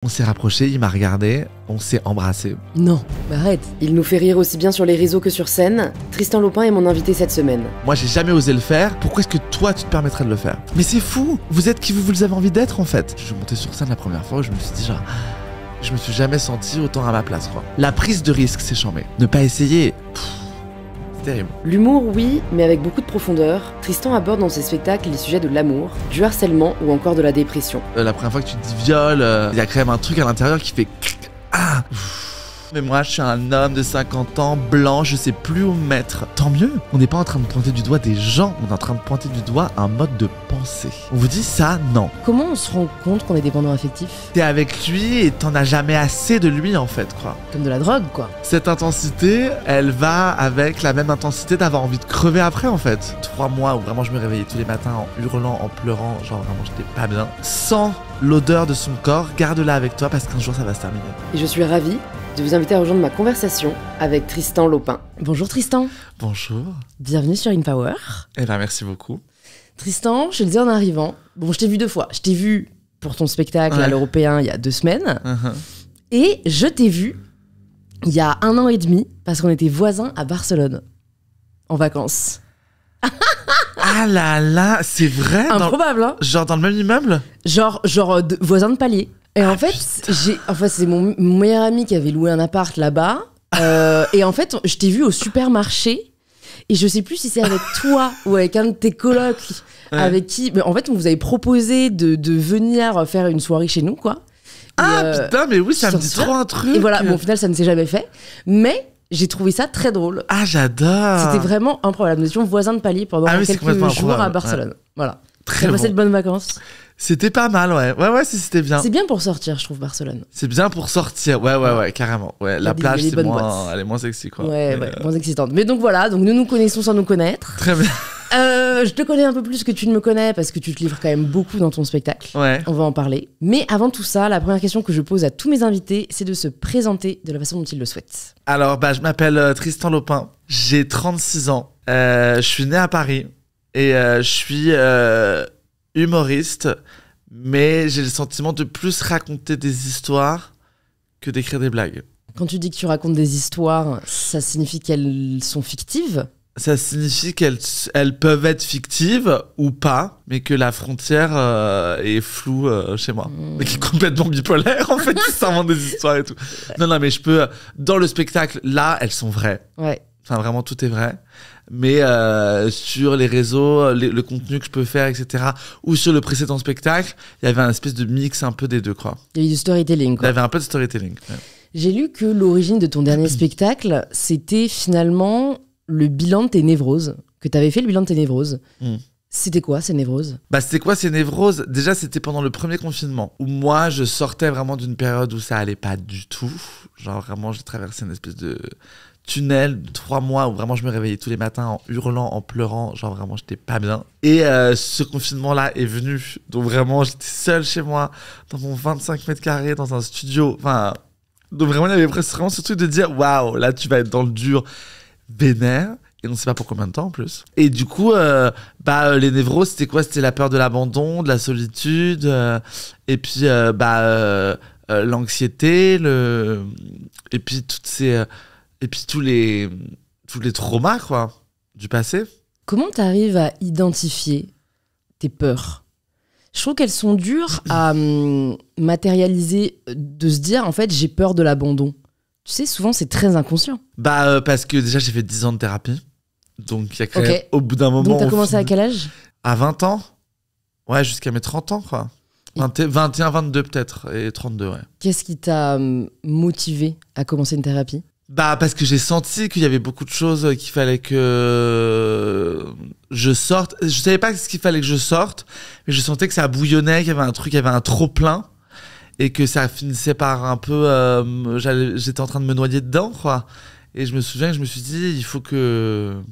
On s'est rapprochés, il m'a regardé, on s'est embrassés. Non, mais arrête. Il nous fait rire aussi bien sur les réseaux que sur scène. Tristan Lopin est mon invité cette semaine. Moi, j'ai jamais osé le faire. Pourquoi est-ce que toi, tu te permettrais de le faire? Mais c'est fou. Vous êtes qui vous avez envie d'être, en fait. Je suis monté sur scène la première fois, je me suis dit genre... Je me suis jamais senti autant à ma place, quoi. La prise de risque, c'est chambé. Ne pas essayer... C'est terrible. L'humour, oui, mais avec beaucoup de profondeur. Tristan aborde dans ses spectacles les sujets de l'amour, du harcèlement ou encore de la dépression. La première fois que tu te dis viol, il y a quand même un truc à l'intérieur qui fait... Ah. Mais moi, je suis un homme de 50 ans, blanc, je sais plus où me mettre. Tant mieux. On n'est pas en train de pointer du doigt des gens, on est en train de pointer du doigt un mode de pensée. On vous dit ça? Non. Comment on se rend compte qu'on est dépendant affectif? T'es avec lui et t'en as jamais assez de lui, en fait, quoi. Comme de la drogue, quoi. Cette intensité, elle va avec la même intensité d'avoir envie de crever après, en fait. 3 mois où vraiment je me réveillais tous les matins en hurlant, en pleurant, genre vraiment j'étais pas bien. Sans l'odeur de son corps, garde-la avec toi parce qu'un jour ça va se terminer. Et je suis ravie de vous inviter à rejoindre ma conversation avec Tristan Lopin. Bonjour Tristan. Bonjour. Bienvenue sur InPower. Eh ben merci beaucoup. Tristan, je te le disais en arrivant, bon je t'ai vu 2 fois. Je t'ai vu pour ton spectacle à l'Européen il y a 2 semaines. Et je t'ai vu il y a 1 an et demi parce qu'on était voisins à Barcelone. En vacances. Ah là là, c'est vrai? Improbable, hein? Genre dans le même immeuble? Genre voisins de palier. Et en fait, c'est mon meilleur ami qui avait loué un appart là-bas. Et en fait, je t'ai vu au supermarché. Et je sais plus si c'est avec toi ou avec un de tes colocs avec qui... Mais en fait, on vous avait proposé de venir faire une soirée chez nous, quoi. Putain, mais oui, ça me dit trop un truc. Et voilà, bon, au final, ça ne s'est jamais fait. Mais... j'ai trouvé ça très drôle. Ah, j'adore. C'était vraiment improbable. Nous étions voisins de palier pendant quelques jours à Barcelone. Voilà. Très bon. Passé de bonnes vacances. C'était pas mal, ouais. Ouais, c'était bien. C'est bien pour sortir, je trouve, Barcelone. C'est bien pour sortir. Ouais, carrément. Ouais, la plage, c'est moins... elle est moins sexy, quoi. Ouais, moins excitante. Mais donc voilà, donc nous nous connaissons sans nous connaître. Très bien. Je te connais un peu plus que tu ne me connais parce que tu te livres quand même beaucoup dans ton spectacle. Ouais. On va en parler. Mais avant tout ça, la première question que je pose à tous mes invités, c'est de se présenter de la façon dont ils le souhaitent. Alors, je m'appelle Tristan Lopin. J'ai 36 ans. Je suis né à Paris et je suis humoriste, mais j'ai le sentiment de plus raconter des histoires que d'écrire des blagues. Quand tu dis que tu racontes des histoires, ça signifie qu'elles sont fictives ? Ça signifie qu'elles peuvent être fictives ou pas, mais que la frontière est floue chez moi. Mais qui est complètement bipolaire, en fait, qui s'invente des histoires et tout. Non, mais je peux... Dans le spectacle, là, elles sont vraies. Ouais. Enfin, vraiment, tout est vrai. Mais sur les réseaux, le contenu que je peux faire, etc., ou sur le précédent spectacle, il y avait un espèce de mix un peu des deux, quoi. Il y a eu du storytelling, quoi. Il y avait un peu de storytelling. Ouais. J'ai lu que l'origine de ton dernier spectacle, c'était finalement le bilan de tes névroses. Que tu avais fait le bilan de tes névroses. C'était quoi ces névroses ? C'était quoi ces névroses ? Déjà, c'était pendant le premier confinement, où moi, je sortais vraiment d'une période où ça allait pas du tout. Genre, vraiment, j'ai traversé une espèce de tunnel de 3 mois où vraiment je me réveillais tous les matins en hurlant, en pleurant, genre vraiment j'étais pas bien. Et ce confinement-là est venu, donc vraiment j'étais seul chez moi, dans mon 25 mètres carrés, dans un studio, enfin... Donc vraiment il y avait vraiment ce truc de dire, waouh, là tu vas être dans le dur, vénère, et on ne sait pas pour combien de temps en plus. Et du coup, les névroses, c'était quoi ? C'était la peur de l'abandon, de la solitude, et puis l'anxiété, et puis toutes ces... Et puis tous les traumas, quoi, du passé. Comment t'arrives à identifier tes peurs ? Je trouve qu'elles sont dures à matérialiser, de se dire, en fait, j'ai peur de l'abandon. Tu sais, souvent, c'est très inconscient. Parce que déjà, j'ai fait 10 ans de thérapie. Donc, il y a quand même, au bout d'un moment... Donc, t'as commencé à quel âge ? À 20 ans. Ouais, jusqu'à mes 30 ans, quoi. 21, 22 peut-être, et 32, ouais. Qu'est-ce qui t'a motivé à commencer une thérapie ? Parce que j'ai senti qu'il y avait beaucoup de choses qu'il fallait que je sorte. Je savais pas ce qu'il fallait que je sorte, mais je sentais que ça bouillonnait, qu'il y avait un truc, il y avait un trop-plein, et que ça finissait par un peu... j'étais en train de me noyer dedans, quoi. Et je me souviens que je me suis dit, il faut que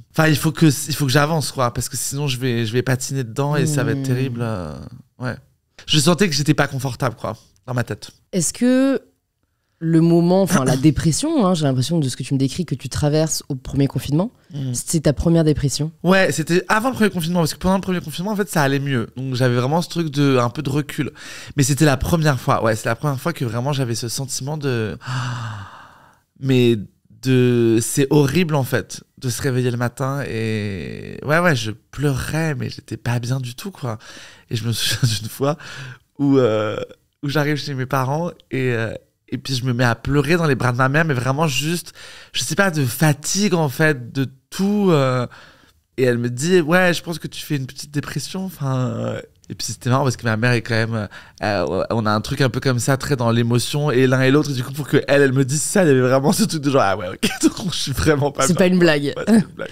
j'avance, quoi, parce que sinon je vais patiner dedans et ça va être terrible. Ouais. Je sentais que j'étais pas confortable, quoi, dans ma tête. Est-ce que le moment, enfin la dépression, hein, j'ai l'impression de ce que tu me décris que tu traverses au premier confinement. C'est ta première dépression? Ouais, c'était avant le premier confinement, parce que pendant le premier confinement, en fait, ça allait mieux. Donc j'avais vraiment ce truc de un peu de recul. Mais c'était la première fois. Ouais, c'est la première fois que vraiment j'avais ce sentiment de. Mais c'est horrible en fait de se réveiller le matin et ouais, je pleurais, mais j'étais pas bien du tout quoi. Et je me souviens d'une fois où j'arrive chez mes parents et puis je me mets à pleurer dans les bras de ma mère, mais vraiment juste, je sais pas, de fatigue en fait, de tout. Et elle me dit, ouais, je pense que tu fais une petite dépression. Enfin, et puis c'était marrant parce que ma mère est quand même, on a un truc un peu comme ça, très dans l'émotion et l'un et l'autre. Et du coup, pour que elle me dise ça, il y avait vraiment ce truc de genre, ah ouais, ok, donc je suis vraiment pas. C'est bien. pas une blague. Ouais, c'est une blague.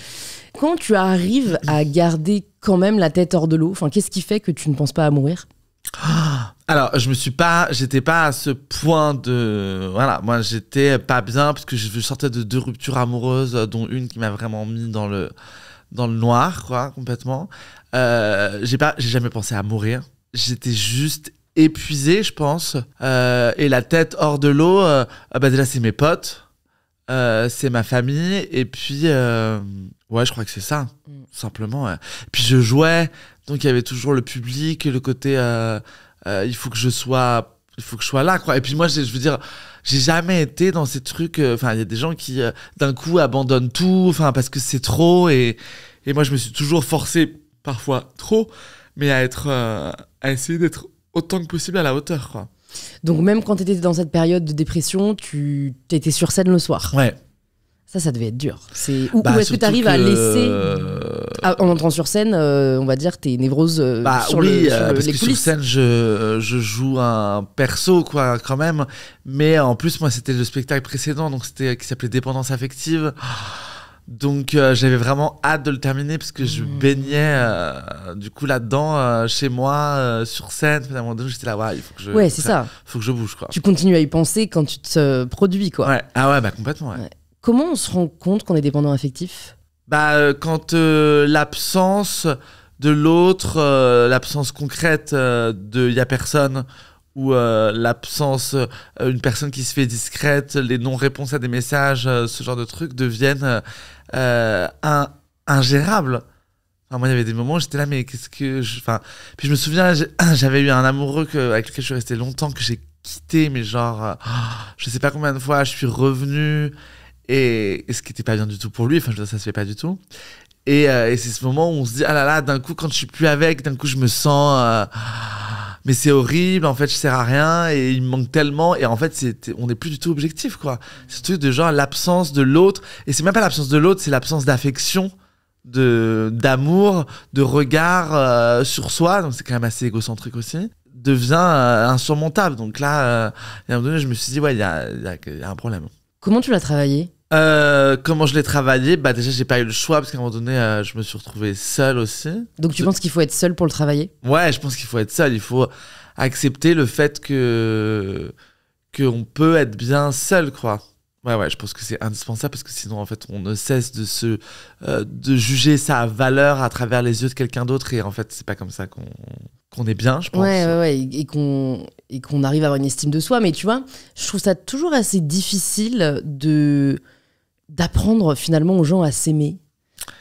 Quand tu arrives à garder quand même la tête hors de l'eau, enfin, qu'est-ce qui fait que tu ne penses pas à mourir? Alors, j'étais pas à ce point de, voilà, moi j'étais pas bien parce que je sortais de 2 ruptures amoureuses, dont une qui m'a vraiment mis dans le noir, quoi, complètement. J'ai jamais pensé à mourir. J'étais juste épuisé, je pense. Et la tête hors de l'eau, bah déjà c'est mes potes, c'est ma famille, et puis ouais, je crois que c'est ça, simplement. Ouais. Puis je jouais, donc il y avait toujours le public, le côté il faut que je sois là, quoi. Et puis moi, je veux dire, j'ai jamais été dans ces trucs. Enfin, il y a des gens qui d'un coup abandonnent tout, enfin parce que c'est trop. Et moi, je me suis toujours forcé, parfois trop, mais à essayer d'être autant que possible à la hauteur, quoi. Donc même quand tu étais dans cette période de dépression, tu étais sur scène le soir. Ouais. Ça devait être dur. Où est-ce que tu arrives à laisser, en entrant sur scène, on va dire, tes névroses sur parce les que coulisses? sur scène, je joue un perso, quoi, quand même. Mais en plus, moi, c'était le spectacle précédent, donc qui s'appelait Dépendance affective. Donc, j'avais vraiment hâte de le terminer parce que je baignais du coup là-dedans, chez moi, sur scène. À un moment donné, j'étais là, ouais, il faut que je. Ouais, c'est ça. Faut que je bouge, quoi. Tu continues à y penser quand tu te produis, quoi. Ouais. Ah ouais, bah complètement, ouais. Comment on se rend compte qu'on est dépendant affectif? Bah, quand l'absence de l'autre, l'absence concrète de y a personne, ou l'absence, une personne qui se fait discrète, les non-réponses à des messages, ce genre de trucs deviennent ingérables. Enfin, moi, il y avait des moments où j'étais là, mais qu'est-ce que Enfin, puis je me souviens, j'avais eu un amoureux avec lequel je suis resté longtemps, que j'ai quitté, mais genre, je sais pas combien de fois, je suis revenu. Et ce qui était pas bien du tout pour lui, enfin je veux dire, ça se fait pas du tout. Et c'est ce moment où on se dit, ah là là, d'un coup quand je suis plus avec, d'un coup je me sens mais c'est horrible, en fait je sers à rien et il me manque tellement. Et en fait on n'est plus du tout objectif, quoi. C'est ce truc de genre l'absence de l'autre, et c'est même pas l'absence de l'autre, c'est l'absence d'affection, d'amour, de regard sur soi, donc c'est quand même assez égocentrique aussi, devient insurmontable. Donc là, à un moment donné je me suis dit, ouais, il y a un problème. Comment tu l'as travaillé? Comment je l'ai travaillé? Bah déjà j'ai pas eu le choix parce qu'à un moment donné je me suis retrouvé seul aussi. Donc tu penses qu'il faut être seul pour le travailler? Ouais, je pense qu'il faut être seul. Il faut accepter le fait qu'on peut être bien seul, quoi. Ouais, je pense que c'est indispensable parce que sinon en fait on ne cesse de juger sa valeur à travers les yeux de quelqu'un d'autre, et en fait c'est pas comme ça qu'on est bien, je pense. Ouais, et qu'on arrive à avoir une estime de soi. Mais tu vois, je trouve ça toujours assez difficile d'apprendre finalement aux gens à s'aimer.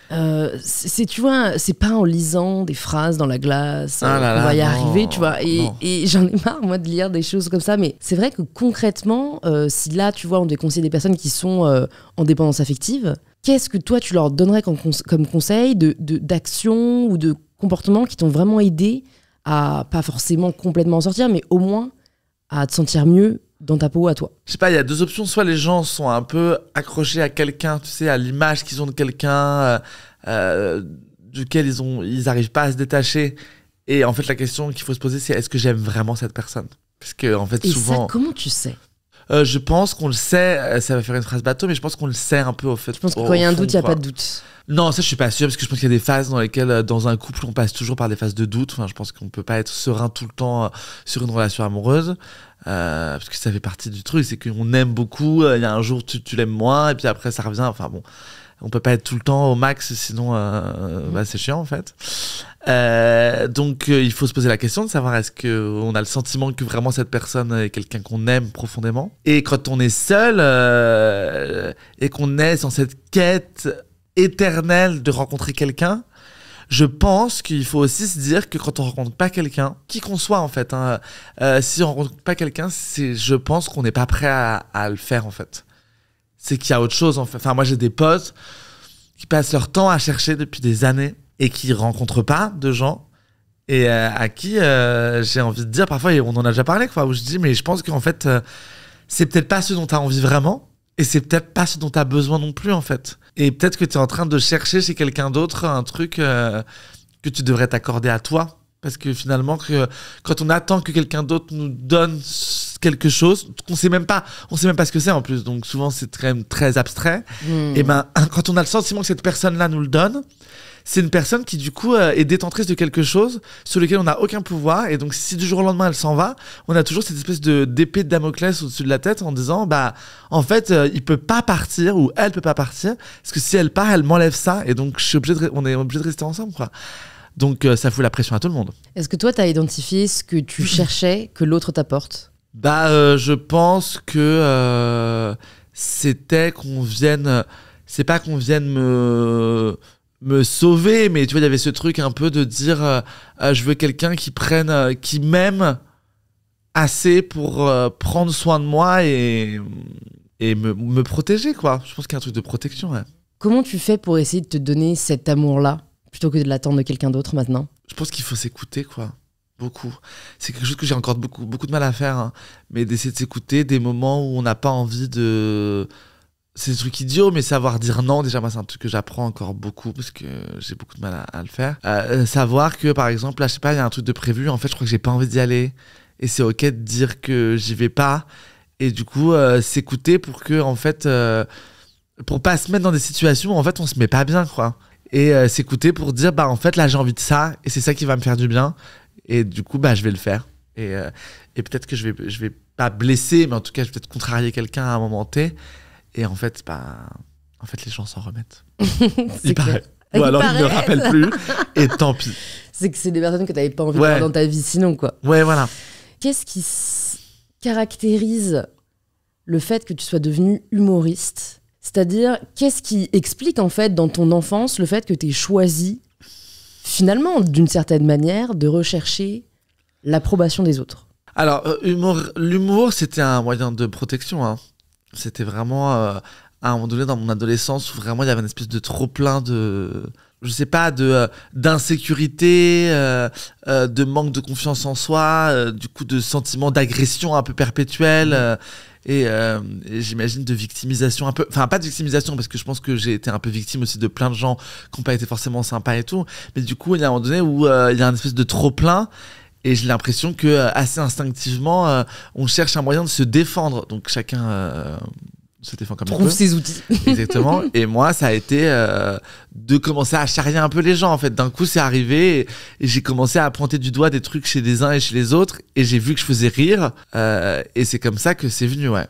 Tu vois, c'est pas en lisant des phrases dans la glace qu'on va y arriver, tu vois. Et j'en ai marre, moi, de lire des choses comme ça. Mais c'est vrai que concrètement, si là, tu vois, on devait conseiller des personnes qui sont en dépendance affective, qu'est-ce que toi, tu leur donnerais comme conseil d'action ou de comportement qui t'ont vraiment aidé à, pas forcément complètement en sortir, mais au moins à te sentir mieux dans ta peau à toi? Je sais pas, il y a 2 options. Soit les gens sont un peu accrochés à quelqu'un, tu sais, à l'image qu'ils ont de quelqu'un duquel ils arrivent pas à se détacher. Et en fait, la question qu'il faut se poser, c'est est-ce que j'aime vraiment cette personne? Parce que en fait, souvent. Et ça, comment tu sais? Je pense qu'on le sait. Ça va faire une phrase bateau, mais je pense qu'on le sait un peu au fait. Je pense que quand il y a un doute, il n'y a pas de doute. Non, ça je suis pas sûr, parce que je pense qu'il y a des phases dans lesquelles, dans un couple, on passe toujours par des phases de doute. Enfin, je pense qu'on peut pas être serein tout le temps sur une relation amoureuse, parce que ça fait partie du truc, c'est qu'on aime beaucoup. Il y a un jour tu l'aimes moins, et puis après ça revient. Enfin bon, On peut pas être tout le temps au max, sinon c'est chiant en fait. Donc il faut se poser la question de savoir est-ce qu'on a le sentiment que vraiment cette personne est quelqu'un qu'on aime profondément. Et quand on est seul et qu'on est dans cette quête éternelle de rencontrer quelqu'un, je pense qu'il faut aussi se dire que quand on rencontre pas quelqu'un, qui qu'on soit en fait, si on rencontre pas quelqu'un, je pense qu'on n'est pas prêt à le faire en fait. C'est qu'il y a autre chose en fait. Enfin, moi j'ai des potes qui passent leur temps à chercher depuis des années et qui rencontrent pas de gens et à qui j'ai envie de dire parfois, et on en a déjà parlé quoi, où je dis mais je pense qu'en fait c'est peut-être pas ce dont tu as envie vraiment et c'est peut-être pas ce dont tu as besoin non plus en fait. Et peut-être que tu es en train de chercher chez quelqu'un d'autre un truc que tu devrais t'accorder à toi. Parce que finalement, quand on attend que quelqu'un d'autre nous donne quelque chose, on sait même pas ce que c'est en plus. Donc souvent, c'est quand même très abstrait. Et ben, quand on a le sentiment que cette personne-là nous le donne, c'est une personne qui du coup est détentrice de quelque chose sur lequel on n'a aucun pouvoir. Et donc si du jour au lendemain elle s'en va, on a toujours cette espèce d'épée de Damoclès au-dessus de la tête en disant en fait il peut pas partir ou elle peut pas partir parce que si elle part elle m'enlève ça et donc on est obligé de rester ensemble quoi. Donc ça fout la pression à tout le monde. Est-ce que toi t'as identifié ce que tu cherchais que l'autre t'apporte? Je pense que c'était qu'on vienne, c'est pas qu'on vienne me sauver, mais tu vois, il y avait ce truc un peu de dire je veux quelqu'un qui m'aime assez pour prendre soin de moi et me protéger, quoi. Je pense qu'il y a un truc de protection, ouais. Comment tu fais pour essayer de te donner cet amour-là, plutôt que de l'attendre de quelqu'un d'autre maintenant? Je pense qu'il faut s'écouter, quoi. Beaucoup. C'est quelque chose que j'ai encore beaucoup de mal à faire, hein. Mais d'essayer de s'écouter des moments où on n'a pas envie de... C'est des trucs idiots, mais savoir dire non, déjà, moi, c'est un truc que j'apprends encore beaucoup parce que j'ai beaucoup de mal à le faire. Savoir que, par exemple, là, je sais pas, il y a un truc de prévu, en fait, je crois que j'ai pas envie d'y aller. Et c'est ok de dire que j'y vais pas. Et du coup, s'écouter pour que, en fait, pour pas se mettre dans des situations où, en fait, on se met pas bien, quoi. Et s'écouter pour dire, en fait, là, j'ai envie de ça et c'est ça qui va me faire du bien. Et du coup, je vais le faire. Et peut-être que je vais pas blesser, mais en tout cas, je vais peut-être contrarier quelqu'un à un moment T. Et en fait, les gens s'en remettent. Il paraît. Ou alors ils ne le rappellent plus. Et tant pis. C'est que c'est des personnes que tu n'avais pas envie de voir dans ta vie sinon, quoi. Ouais, voilà. Qu'est-ce qui caractérise le fait que tu sois devenu humoriste? C'est-à-dire, qu'est-ce qui explique, en fait, dans ton enfance, le fait que tu aies choisi, finalement, d'une certaine manière, de rechercher l'approbation des autres? Alors, l'humour, c'était un moyen de protection, hein. C'était vraiment à un moment donné dans mon adolescence où vraiment il y avait une espèce de trop plein de, je sais pas, d'insécurité, de manque de confiance en soi, du coup de sentiment d'agression un peu perpétuel et j'imagine de victimisation un peu, enfin pas de victimisation parce que je pense que j'ai été un peu victime aussi de plein de gens qui n'ont pas été forcément sympas et tout, mais du coup il y a un moment donné où il y a une espèce de trop plein. Et j'ai l'impression que assez instinctivement, on cherche un moyen de se défendre. Donc chacun se défend comme il peut. Trouve ses outils. Exactement. Et moi, ça a été de commencer à charrier un peu les gens. En fait, d'un coup, c'est arrivé et j'ai commencé à pointer du doigt des trucs chez les uns et chez les autres. Et j'ai vu que je faisais rire. Et c'est comme ça que c'est venu, ouais.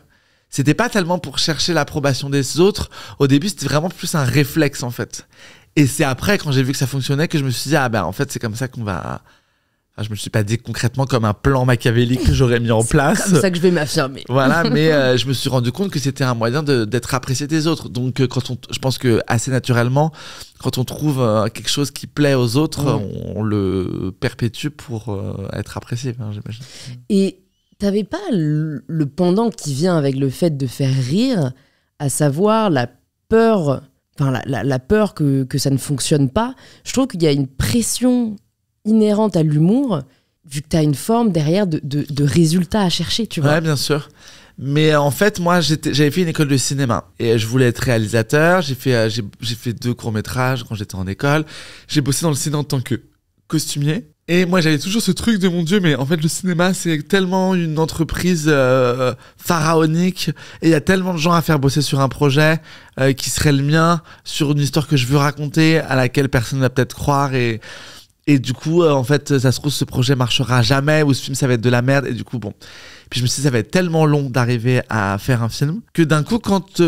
C'était pas tellement pour chercher l'approbation des autres. Au début, c'était vraiment plus un réflexe, en fait. Et c'est après, quand j'ai vu que ça fonctionnait, que je me suis dit, en fait, c'est comme ça qu'on va... Enfin, je me suis pas dit concrètement comme un plan machiavélique que j'aurais mis en place. C'est comme ça que je vais m'affirmer. Voilà, mais je me suis rendu compte que c'était un moyen d'être apprécié des autres. Donc, je pense que assez naturellement, quand on trouve quelque chose qui plaît aux autres, on le perpétue pour être apprécié, j'imagine. Et t'avais pas le pendant qui vient avec le fait de faire rire, à savoir la peur, enfin la peur que ça ne fonctionne pas. Je trouve qu'il y a une pression inhérente à l'humour, vu que tu as une forme derrière de résultats à chercher, tu vois. Ouais, bien sûr. Mais en fait, moi, j'avais fait une école de cinéma et je voulais être réalisateur. J'ai fait 2 courts-métrages quand j'étais en école. J'ai bossé dans le cinéma en tant que costumier. Et moi, j'avais toujours ce truc de mon Dieu, mais en fait, le cinéma, c'est tellement une entreprise pharaonique et il y a tellement de gens à faire bosser sur un projet qui serait le mien, sur une histoire que je veux raconter, à laquelle personne ne va peut-être croire Et du coup, en fait, ça se trouve, ce projet marchera jamais, ou ce film, ça va être de la merde. Et du coup, bon. Puis je me suis dit, ça va être tellement long d'arriver à faire un film que d'un coup, quand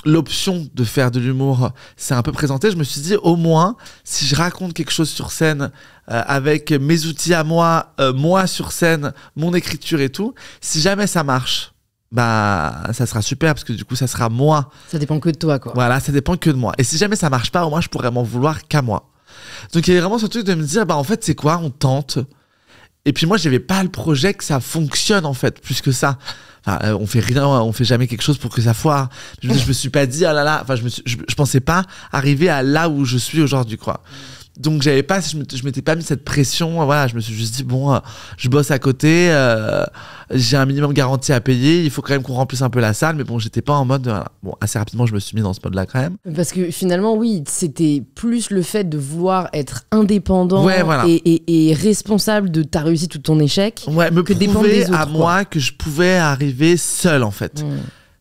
l'option de faire de l'humour s'est un peu présentée, je me suis dit, au moins, si je raconte quelque chose sur scène avec mes outils à moi, moi sur scène, mon écriture et tout, si jamais ça marche, bah ça sera super parce que du coup ça sera moi. Ça dépend que de toi, quoi. Voilà, ça dépend que de moi. Et si jamais ça marche pas, au moins je pourrais m'en vouloir qu'à moi. Donc il y avait vraiment ce truc de me dire, bah en fait c'est quoi, on tente. Et puis moi j'avais pas le projet que ça fonctionne en fait, plus que ça. Enfin, on fait rien, on fait jamais quelque chose pour que ça foire. Je me suis pas dit, ah là là, enfin je pensais pas arriver à là où je suis aujourd'hui, quoi. Donc j'avais pas, je m'étais pas mis cette pression. Voilà, je me suis juste dit bon, je bosse à côté, j'ai un minimum garanti à payer. Il faut quand même qu'on remplisse un peu la salle, mais bon, j'étais pas en mode. Voilà. Bon, assez rapidement, je me suis mis dans ce mode-là quand même. Parce que finalement, oui, c'était plus le fait de vouloir être indépendant voilà. et responsable de ta réussite ou de ton échec. Ouais, me que dépendre prouver des autres, à moi que je pouvais arriver seul en fait.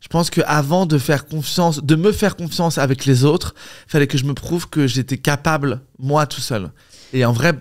Je pense qu'avant de me faire confiance avec les autres, il fallait que je me prouve que j'étais capable, moi, tout seul. Et en vrai,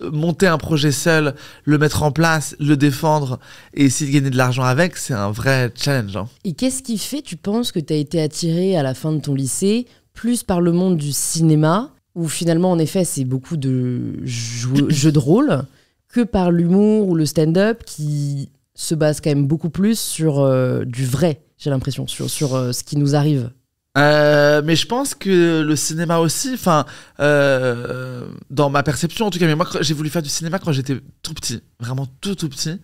monter un projet seul, le mettre en place, le défendre et essayer de gagner de l'argent avec, c'est un vrai challenge. Hein. Et qu'est-ce qui fait, tu penses, que tu as été attiré à la fin de ton lycée, plus par le monde du cinéma, où finalement, en effet, c'est beaucoup de jeux de rôle, que par l'humour ou le stand-up qui se base quand même beaucoup plus sur du vrai, j'ai l'impression, sur ce qui nous arrive. Mais je pense que le cinéma aussi, enfin, dans ma perception en tout cas, mais moi j'ai voulu faire du cinéma quand j'étais tout petit, vraiment tout petit.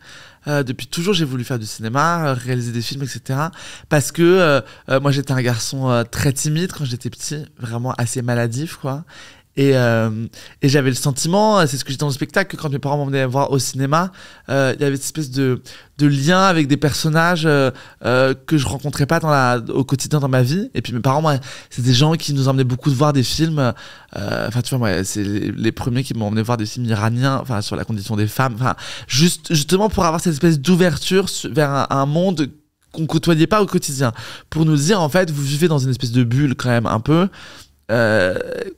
Depuis toujours j'ai voulu faire du cinéma, réaliser des films, etc. Parce que moi j'étais un garçon très timide quand j'étais petit, vraiment assez maladif, quoi. Et j'avais le sentiment, c'est ce que j'ai dit dans le spectacle, que quand mes parents m'emmenaient voir au cinéma, il y avait cette espèce de lien avec des personnages que je rencontrais pas au quotidien dans ma vie. Et puis mes parents, moi, c'est des gens qui nous emmenaient beaucoup de voir des films. Enfin, tu vois, moi, c'est les premiers qui m'ont emmené voir des films iraniens, enfin, sur la condition des femmes. Enfin, justement pour avoir cette espèce d'ouverture vers un monde qu'on côtoyait pas au quotidien. Pour nous dire, en fait, vous vivez dans une espèce de bulle quand même un peu.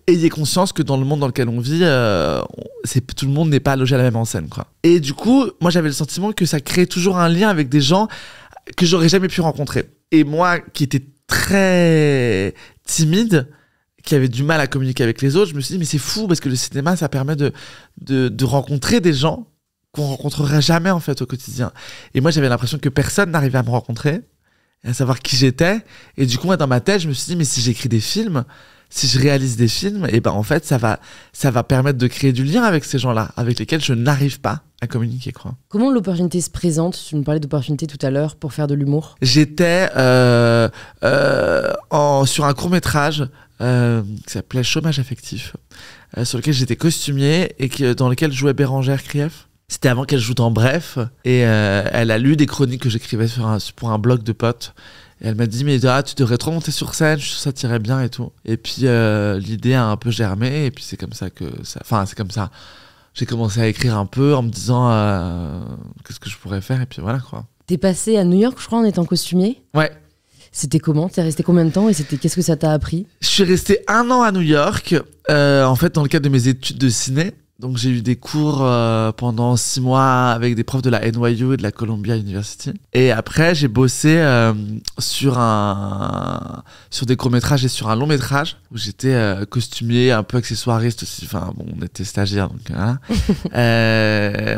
Ayez conscience que dans le monde dans lequel on vit, tout le monde n'est pas logé à la même enseigne, quoi. Et du coup, moi j'avais le sentiment que ça créait toujours un lien avec des gens que j'aurais jamais pu rencontrer. Et moi, qui étais très timide, qui avait du mal à communiquer avec les autres, je me suis dit mais c'est fou parce que le cinéma ça permet de rencontrer des gens qu'on rencontrerait jamais en fait au quotidien. Et moi j'avais l'impression que personne n'arrivait à me rencontrer, à savoir qui j'étais. Et du coup moi dans ma tête je me suis dit mais si j'écris des films, si je réalise des films, et ben en fait ça va permettre de créer du lien avec ces gens-là, avec lesquels je n'arrive pas à communiquer, quoi. Comment l'opportunité se présente? Tu me parlais d'opportunité tout à l'heure pour faire de l'humour. J'étais sur un court-métrage qui s'appelait Chômage affectif, sur lequel j'étais costumier et dans lequel jouait Bérangère Krief. C'était avant qu'elle joue dans Bref, et elle a lu des chroniques que j'écrivais pour un blog de potes. Et elle m'a dit mais tu devrais trop monter sur scène, je suis sûr que ça t'irait bien et tout. Et puis l'idée a un peu germé et puis c'est comme ça. J'ai commencé à écrire un peu en me disant qu'est-ce que je pourrais faire et puis voilà, quoi. T'es passé à New York, je crois, en étant costumier. Ouais. C'était comment? T'es resté combien de temps et qu'est-ce que ça t'a appris? Je suis resté 1 an à New York, en fait dans le cadre de mes études de ciné. Donc j'ai eu des cours pendant 6 mois avec des profs de la NYU et de la Columbia University. Et après j'ai bossé sur des courts-métrages et sur un long-métrage où j'étais costumier, un peu accessoiriste aussi. Enfin bon, on était stagiaires donc voilà.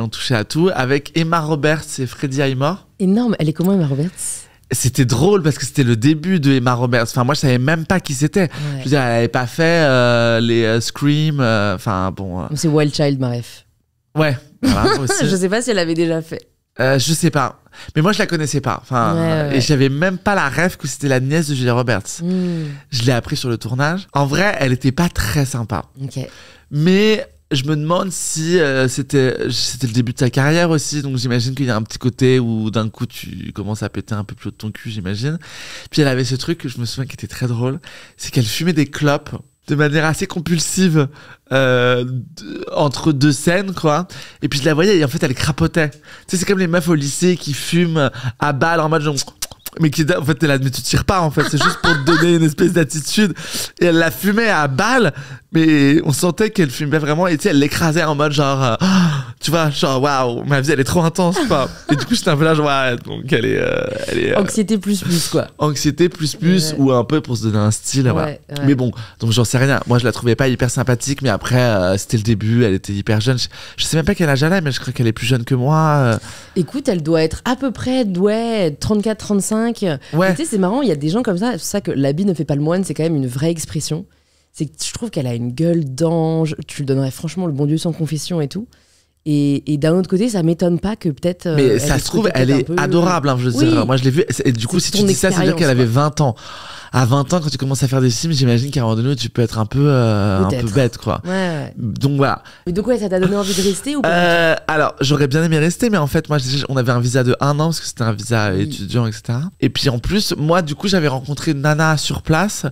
On touchait à tout avec Emma Roberts et Freddie Highmore. Énorme, elle est comment Emma Roberts? C'était drôle parce que c'était le début de Emma Roberts. Enfin, moi, je savais même pas qui c'était. Ouais. Je veux dire, elle avait pas fait les Scream. Enfin, bon. C'est Wild Child, ma ref. Ouais. Voilà, aussi. Je sais pas si elle avait déjà fait. Je sais pas. Mais moi, je la connaissais pas. Enfin, ouais. Et j'avais même pas la ref que c'était la nièce de Julia Roberts. Je l'ai appris sur le tournage. En vrai, elle était pas très sympa. Ok. Mais je me demande si c'était le début de sa carrière aussi, donc j'imagine qu'il y a un petit côté où d'un coup tu commences à péter un peu plus haut de ton cul, j'imagine. Puis elle avait ce truc que je me souviens qui était très drôle, c'est qu'elle fumait des clopes de manière assez compulsive entre 2 scènes, quoi. Et puis je la voyais et en fait elle crapotait. Tu sais, c'est comme les meufs au lycée qui fument à balle en mode genre... Mais en fait, mais tu tires pas, en fait. C'est juste pour te donner une espèce d'attitude. Et elle la fumait à balle, Mais on sentait qu'elle filmait vraiment et tu sais, elle l'écrasait en mode genre, tu vois, genre waouh, ma vie elle est trop intense quoi. Et du coup j'étais un peu là genre, ouais, donc elle est Anxiété plus quoi. Anxiété plus Ouais. ou un peu pour se donner un style. Voilà. Ouais. Mais bon, donc j'en sais rien. Moi je la trouvais pas hyper sympathique, mais après c'était le début, elle était hyper jeune. Je sais même pas quel âge elle a, mais je crois qu'elle est plus jeune que moi. Écoute, elle doit être à peu près 34-35. Ouais. Tu sais, c'est marrant, il y a des gens comme ça. C'est ça que l'habit ne fait pas le moine, c'est quand même une vraie expression. C'est que je trouve qu'elle a une gueule d'ange. Tu lui donnerais franchement le bon Dieu sans confession et tout. Et d'un autre côté, ça m'étonne pas que peut-être. Mais ça se trouve, elle est adorable. Hein, je veux dire, moi je l'ai vue. Et du coup, si tu dis ça, ça veut dire qu'elle avait 20 ans. À 20 ans, quand tu commences à faire des films, j'imagine qu'à un moment donné, tu peux être un peu bête, quoi. Ouais. Donc voilà. Mais donc, ouais, ça t'a donné envie de rester ou pas? Alors, j'aurais bien aimé rester, mais en fait, moi, on avait un visa de 1 an parce que c'était un visa étudiant, etc. Et puis en plus, moi, du coup, j'avais rencontré une nana sur place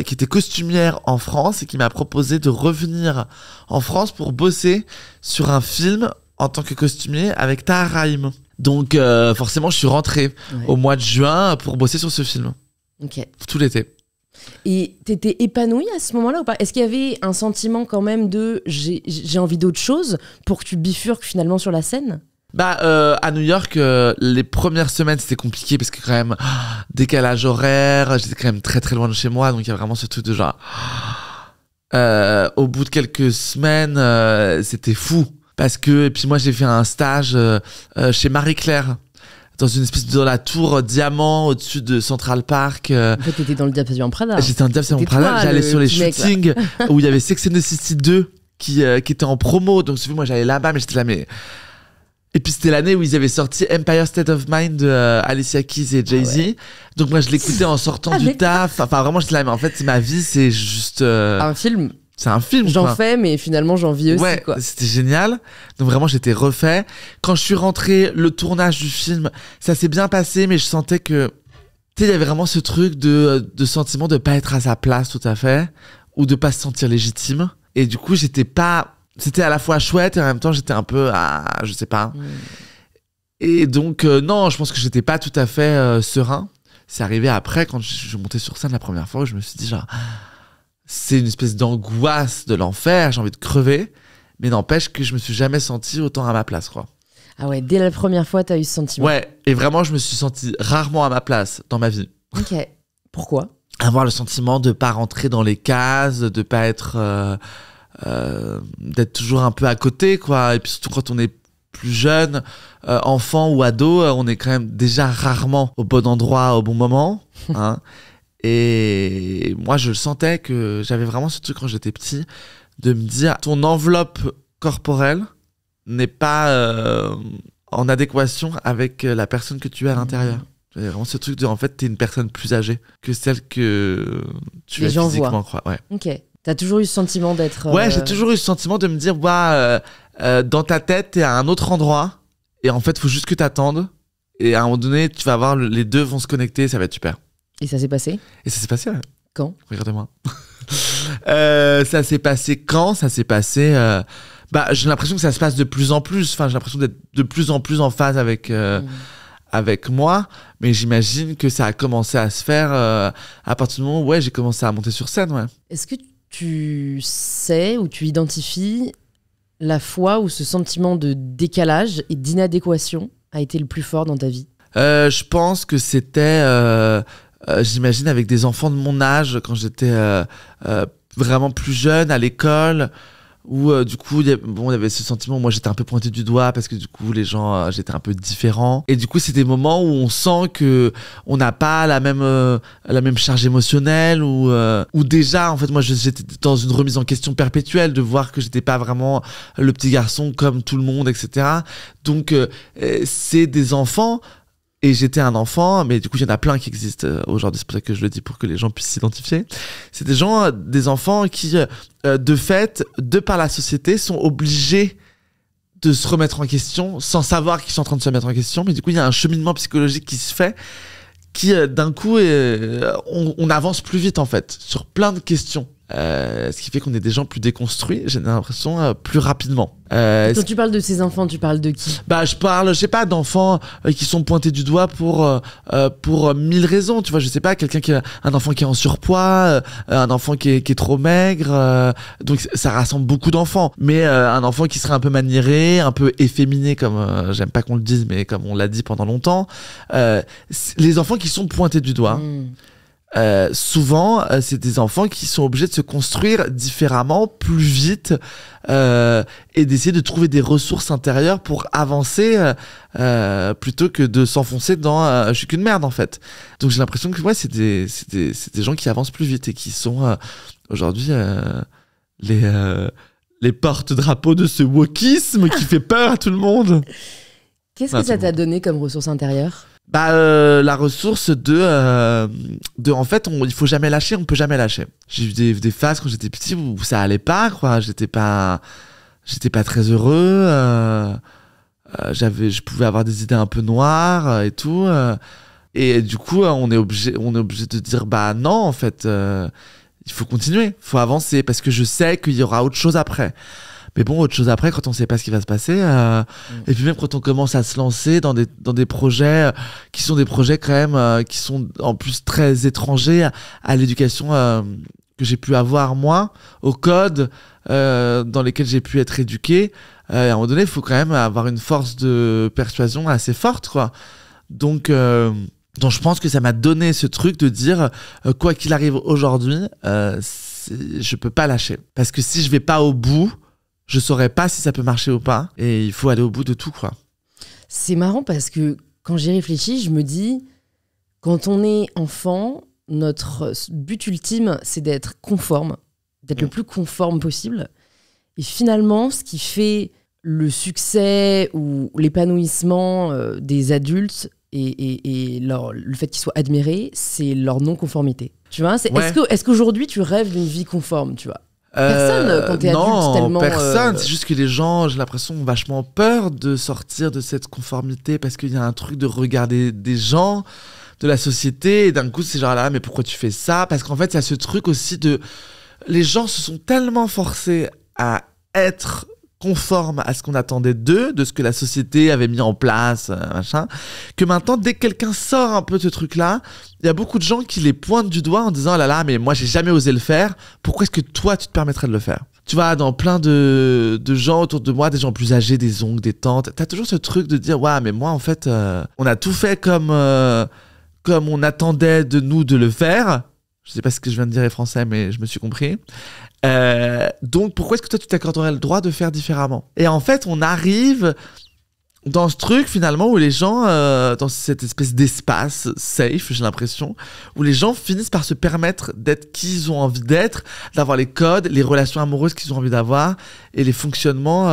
qui était costumière en France et qui m'a proposé de revenir en France pour bosser sur un film en tant que costumier avec Tahar Rahim. Donc, forcément, je suis rentré au mois de juin pour bosser sur ce film. Ok. Tout l'été. Et t'étais épanouie à ce moment-là ou pas? Est-ce qu'il y avait un sentiment quand même de j'ai envie d'autre chose pour que tu bifurques finalement sur la scène? À New York, les premières semaines c'était compliqué parce que quand même décalage horaire, j'étais quand même très très loin de chez moi, donc il y a vraiment ce truc de genre au bout de quelques semaines c'était fou parce que et puis moi j'ai fait un stage chez Marie-Claire dans une espèce de dans la tour diamant au-dessus de Central Park. En fait, t'étais dans le Diapason Prada. J'étais dans le Diapason Prada, toi, j'allais sur les mec, shootings où il y avait Sex and the City 2 qui était en promo, donc moi j'allais là-bas, mais j'étais là, mais... Et puis c'était l'année où ils avaient sorti Empire State of Mind de Alicia Keys et Jay-Z. Ouais. Donc moi je l'écoutais en sortant du taf. Enfin vraiment j'étais là, mais en fait c'est ma vie, c'est juste... Un film. C'est un film. J'en quoi. fais, mais finalement j'en vis aussi. Ouais, Quoi. c'était génial. Donc vraiment j'étais refait. Quand je suis rentré, le tournage du film, ça s'est bien passé, mais je sentais que... Tu sais, il y avait vraiment ce truc de sentiment de pas être à sa place tout à fait, ou de pas se sentir légitime. Et du coup j'étais pas... C'était à la fois chouette et en même temps j'étais un peu je sais pas. Et donc non, je pense que j'étais pas tout à fait serein. C'est arrivé après quand je montais sur scène la première fois où je me suis dit genre c'est une espèce d'angoisse de l'enfer, j'ai envie de crever, mais n'empêche que je me suis jamais senti autant à ma place quoi. Ah ouais, dès la première fois t'as eu ce sentiment. Ouais, et vraiment je me suis senti rarement à ma place dans ma vie. Ok. Pourquoi? Avoir le sentiment de pas rentrer dans les cases, de pas être d'être toujours un peu à côté quoi, et puis surtout quand on est plus jeune, enfant ou ado, on est quand même déjà rarement au bon endroit au bon moment hein. Et moi je le sentais que j'avais vraiment ce truc quand j'étais petit de me dire ton enveloppe corporelle n'est pas en adéquation avec la personne que tu es à l'intérieur. J'avais vraiment ce truc de en fait t'es une personne plus âgée que celle que tu es physiquement quoi. Ouais. Ok. T'as toujours eu ce sentiment d'être... Ouais, j'ai toujours eu ce sentiment de me dire, dans ta tête, t'es à un autre endroit, et en fait, faut juste que t'attendes, et à un moment donné, tu vas voir, les deux vont se connecter, ça va être super. Et ça s'est passé? Et ça s'est passé, ouais. Quand? Regardez-moi. Ça s'est passé quand? Ça s'est passé... j'ai l'impression que ça se passe de plus en plus, enfin, j'ai l'impression d'être de plus en plus en phase avec moi, mais j'imagine que ça a commencé à se faire à partir du moment où j'ai commencé à monter sur scène, ouais. Est-ce que tu sais ou tu identifies la fois où ce sentiment de décalage et d'inadéquation a été le plus fort dans ta vie? Je pense que c'était, j'imagine, avec des enfants de mon âge, quand j'étais vraiment plus jeune à l'école, où du coup il y avait ce sentiment où moi j'étais un peu pointé du doigt parce que du coup les gens j'étais un peu différent, et du coup c'est des moments où on sent que on n'a pas la même charge émotionnelle, ou déjà en fait moi j'étais dans une remise en question perpétuelle de voir que j'étais pas vraiment le petit garçon comme tout le monde, etc. Donc c'est des enfants. Et j'étais un enfant, mais du coup, il y en a plein qui existent aujourd'hui, c'est pour ça que je le dis, pour que les gens puissent s'identifier. C'est des enfants qui, de fait, de par la société, sont obligés de se remettre en question, sans savoir qu'ils sont en train de se remettre en question. Mais du coup, il y a un cheminement psychologique qui se fait, qui, d'un coup, on avance plus vite, en fait, sur plein de questions. Ce qui fait qu'on est des gens plus déconstruits, j'ai l'impression, plus rapidement. Quand tu parles de ces enfants, tu parles de qui? Je sais pas, d'enfants qui sont pointés du doigt pour 1000 raisons, tu vois, je sais pas, un enfant qui est en surpoids, un enfant qui est trop maigre, donc ça rassemble beaucoup d'enfants. Mais un enfant qui serait un peu maniéré, un peu efféminé, comme j'aime pas qu'on le dise, mais comme on l'a dit pendant longtemps, les enfants qui sont pointés du doigt. Souvent, c'est des enfants qui sont obligés de se construire différemment, plus vite, et d'essayer de trouver des ressources intérieures pour avancer plutôt que de s'enfoncer dans je suis qu'une merde en fait. Donc j'ai l'impression que c'est des gens qui avancent plus vite et qui sont aujourd'hui les porte-drapeaux de ce wokisme qui fait peur à tout le monde. Qu'est-ce que ça t'a donné comme ressource intérieure? La ressource de en fait il faut jamais lâcher, on peut jamais lâcher. J'ai eu des phases quand j'étais petit où ça allait pas, quoi, j'étais pas très heureux, je pouvais avoir des idées un peu noires et tout, et du coup on est obligé de dire non en fait, il faut continuer, faut avancer parce que je sais qu'il y aura autre chose après. Mais bon, autre chose après, quand on sait pas ce qui va se passer, et puis même quand on commence à se lancer dans des projets qui sont des projets quand même qui sont en plus très étrangers à l'éducation que j'ai pu avoir moi, au code dans lesquels j'ai pu être éduqué. À un moment donné, il faut quand même avoir une force de persuasion assez forte, quoi. Donc je pense que ça m'a donné ce truc de dire quoi qu'il arrive aujourd'hui, je peux pas lâcher. Parce que si je vais pas au bout, je saurais pas si ça peut marcher ou pas. Et il faut aller au bout de tout, quoi. C'est marrant parce que quand j'y réfléchis, je me dis, quand on est enfant, notre but ultime, c'est d'être conforme, d'être le plus conforme possible. Et finalement, ce qui fait le succès ou l'épanouissement des adultes et le fait qu'ils soient admirés, c'est leur non-conformité. Tu vois, est-ce qu'aujourd'hui, tu rêves d'une vie conforme, tu vois? Personne quand t'es adulte tellement... personne, c'est juste que les gens, j'ai l'impression, ont vachement peur de sortir de cette conformité parce qu'il y a un truc de regarder des gens, de la société, et d'un coup c'est genre là, mais pourquoi tu fais ça? Parce qu'en fait il y a ce truc aussi de... Les gens se sont tellement forcés à être conformes à ce qu'on attendait d'eux, de ce que la société avait mis en place, machin, que maintenant, dès que quelqu'un sort un peu de ce truc-là, il y a beaucoup de gens qui les pointent du doigt en disant « Ah là là, mais moi, j'ai jamais osé le faire. Pourquoi est-ce que toi, tu te permettrais de le faire ?» Tu vois, dans plein de gens autour de moi, des gens plus âgés, des oncles, des tantes, t'as toujours ce truc de dire « Ouais, mais moi, en fait, on a tout fait comme on attendait de nous de le faire. » Je sais pas ce que je viens de dire est français, mais je me suis compris. Donc pourquoi est-ce que toi tu t'accorderais le droit de faire différemment? Et en fait on arrive dans ce truc finalement où les gens dans cette espèce d'espace safe, j'ai l'impression, où les gens finissent par se permettre d'être qui ils ont envie d'être, d'avoir les codes, les relations amoureuses qu'ils ont envie d'avoir et les fonctionnements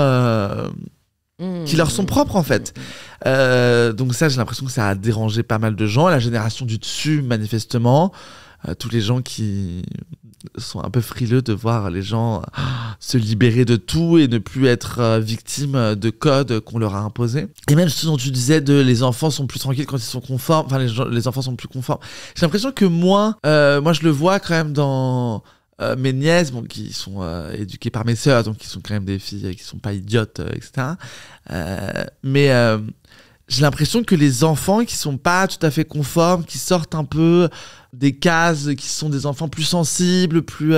qui leur sont propres en fait. Donc ça, j'ai l'impression que ça a dérangé pas mal de gens, la génération du dessus manifestement, tous les gens qui sont un peu frileux de voir les gens se libérer de tout et ne plus être victimes de codes qu'on leur a imposés. Et même ce dont tu disais de les enfants sont plus tranquilles quand ils sont conformes, enfin les enfants sont plus conformes. J'ai l'impression que moi je le vois quand même dans mes nièces, bon, qui sont éduquées par mes sœurs, donc qui sont quand même des filles qui sont pas idiotes, etc. Mais j'ai l'impression que les enfants qui sont pas tout à fait conformes, qui sortent un peu des cases, qui sont des enfants plus sensibles, plus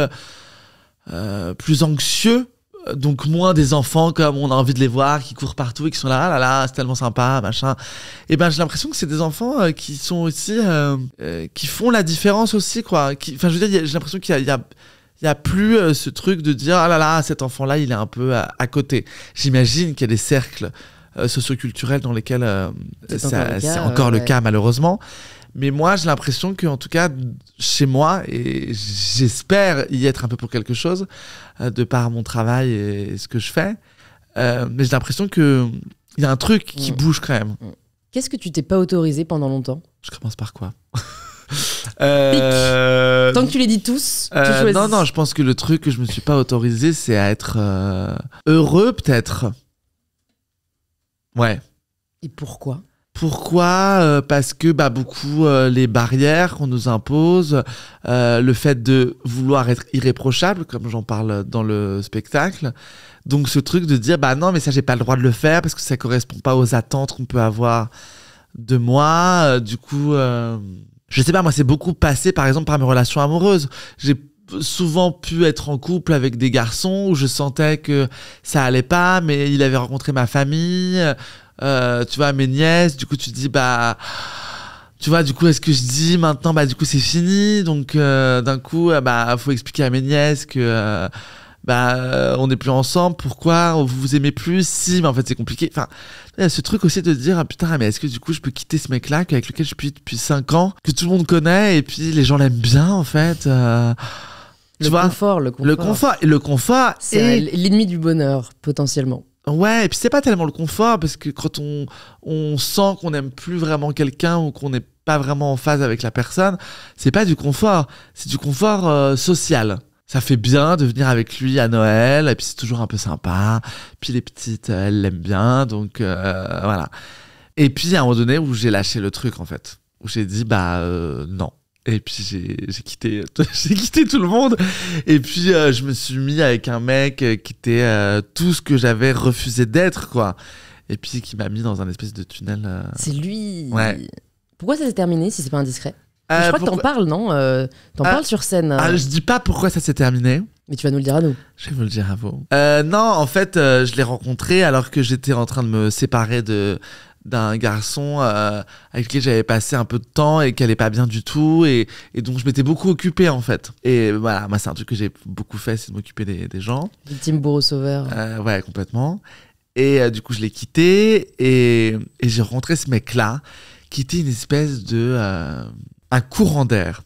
anxieux, donc moins des enfants comme on a envie de les voir, qui courent partout et qui sont là, ah là là, c'est tellement sympa, machin. Et ben j'ai l'impression que c'est des enfants qui sont aussi, qui font la différence aussi, quoi. Enfin, je veux dire, j'ai l'impression qu'il y a plus ce truc de dire, ah là là, cet enfant-là, il est un peu à côté. J'imagine qu'il y a des cercles socioculturels dans lesquels c'est encore le cas malheureusement. Mais moi, j'ai l'impression qu'en tout cas, chez moi, et j'espère y être un peu pour quelque chose, de par mon travail et ce que je fais, mais j'ai l'impression qu'il y a un truc qui bouge quand même. Qu'est-ce que tu t'es pas autorisé pendant longtemps? Je commence par quoi? Tant que tu les dis tous, tu choisis. Non, je pense que le truc que je me suis pas autorisé, c'est à être heureux, peut-être. Ouais. Et pourquoi? Pourquoi ? Parce que beaucoup les barrières qu'on nous impose, le fait de vouloir être irréprochable, comme j'en parle dans le spectacle. Donc ce truc de dire non mais ça j'ai pas le droit de le faire parce que ça correspond pas aux attentes qu'on peut avoir de moi. Du coup, je sais pas, moi c'est beaucoup passé par exemple par mes relations amoureuses. J'ai souvent pu être en couple avec des garçons où je sentais que ça allait pas, mais il avait rencontré ma famille, tu vois, mes nièces, du coup tu te dis tu vois, du coup est-ce que je dis maintenant du coup c'est fini, donc d'un coup faut expliquer à mes nièces que on n'est plus ensemble, pourquoi vous vous aimez plus, si mais en fait c'est compliqué. Enfin, il y a ce truc aussi de dire putain mais est-ce que du coup je peux quitter ce mec là avec lequel je suis depuis 5 ans, que tout le monde connaît et puis les gens l'aiment bien en fait. Le confort. Et le confort, c'est l'ennemi du bonheur, potentiellement. Ouais, et puis c'est pas tellement le confort, parce que quand on sent qu'on n'aime plus vraiment quelqu'un ou qu'on n'est pas vraiment en phase avec la personne, c'est pas du confort, c'est du confort social. Ça fait bien de venir avec lui à Noël, et puis c'est toujours un peu sympa, puis les petites, elles l'aiment bien, donc voilà. Et puis il y a un moment donné où j'ai lâché le truc, en fait, où j'ai dit non. Et puis j'ai quitté tout le monde. Et puis je me suis mis avec un mec qui était tout ce que j'avais refusé d'être, quoi. Et puis qui m'a mis dans un espèce de tunnel. C'est lui. Ouais. Pourquoi ça s'est terminé si c'est pas indiscret? Je crois que t'en parles, non? T'en parles sur scène. Je dis pas pourquoi ça s'est terminé. Mais tu vas nous le dire à nous. Je vais vous le dire à vous. Non, en fait, je l'ai rencontré alors que j'étais en train de me séparer d'un garçon avec lequel j'avais passé un peu de temps et qui allait pas bien du tout, et donc je m'étais beaucoup occupé en fait. Et voilà, moi c'est un truc que j'ai beaucoup fait, c'est de m'occuper des gens. Victime bourreau-sauveur. Ouais, complètement. Et du coup je l'ai quitté et j'ai rencontré ce mec là qui était une espèce de un courant d'air.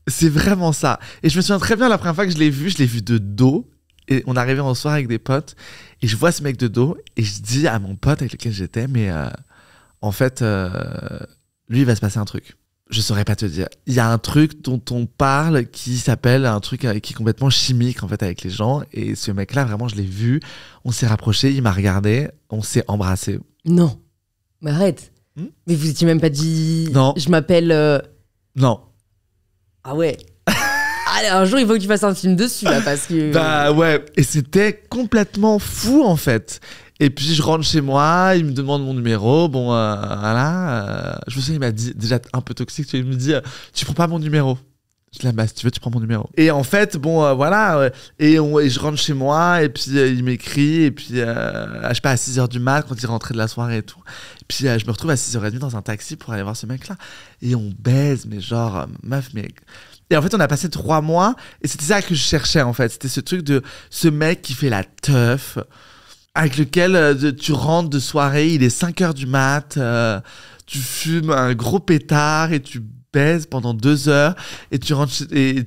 C'est vraiment ça. Et je me souviens très bien la première fois que je l'ai vu de dos. Et on arrivait en soirée avec des potes et je vois ce mec de dos et je dis à mon pote avec lequel j'étais mais en fait lui il va se passer un truc. Je saurais pas te dire. Il y a un truc dont on parle qui s'appelle un truc qui est complètement chimique en fait avec les gens, et ce mec là vraiment je l'ai vu, on s'est rapproché, il m'a regardé, on s'est embrassé. Non. Mais arrête. Mais vous étiez même pas dit. Non. Je m'appelle. Non. Ah ouais. Allez, un jour, il faut que tu fasses un film dessus, là, parce que... Ouais, et c'était complètement fou, en fait. Et puis, je rentre chez moi, il me demande mon numéro, voilà. Je me souviens, il m'a dit, déjà un peu toxique, il me dit, tu prends pas mon numéro. Je dis, si tu veux, tu prends mon numéro. Et en fait, voilà, et je rentre chez moi, et puis il m'écrit, et puis, je sais pas, à 6h du mat, quand il rentrait de la soirée et tout. Et puis, je me retrouve à 6h30 dans un taxi pour aller voir ce mec-là. Et on baise, mais genre, meuf, mais... Et en fait, on a passé 3 mois, et c'était ça que je cherchais, en fait. C'était ce truc de ce mec qui fait la teuf, avec lequel tu rentres de soirée, il est 5h du mat, tu fumes un gros pétard, et tu baises pendant 2 heures, et tu rentres, et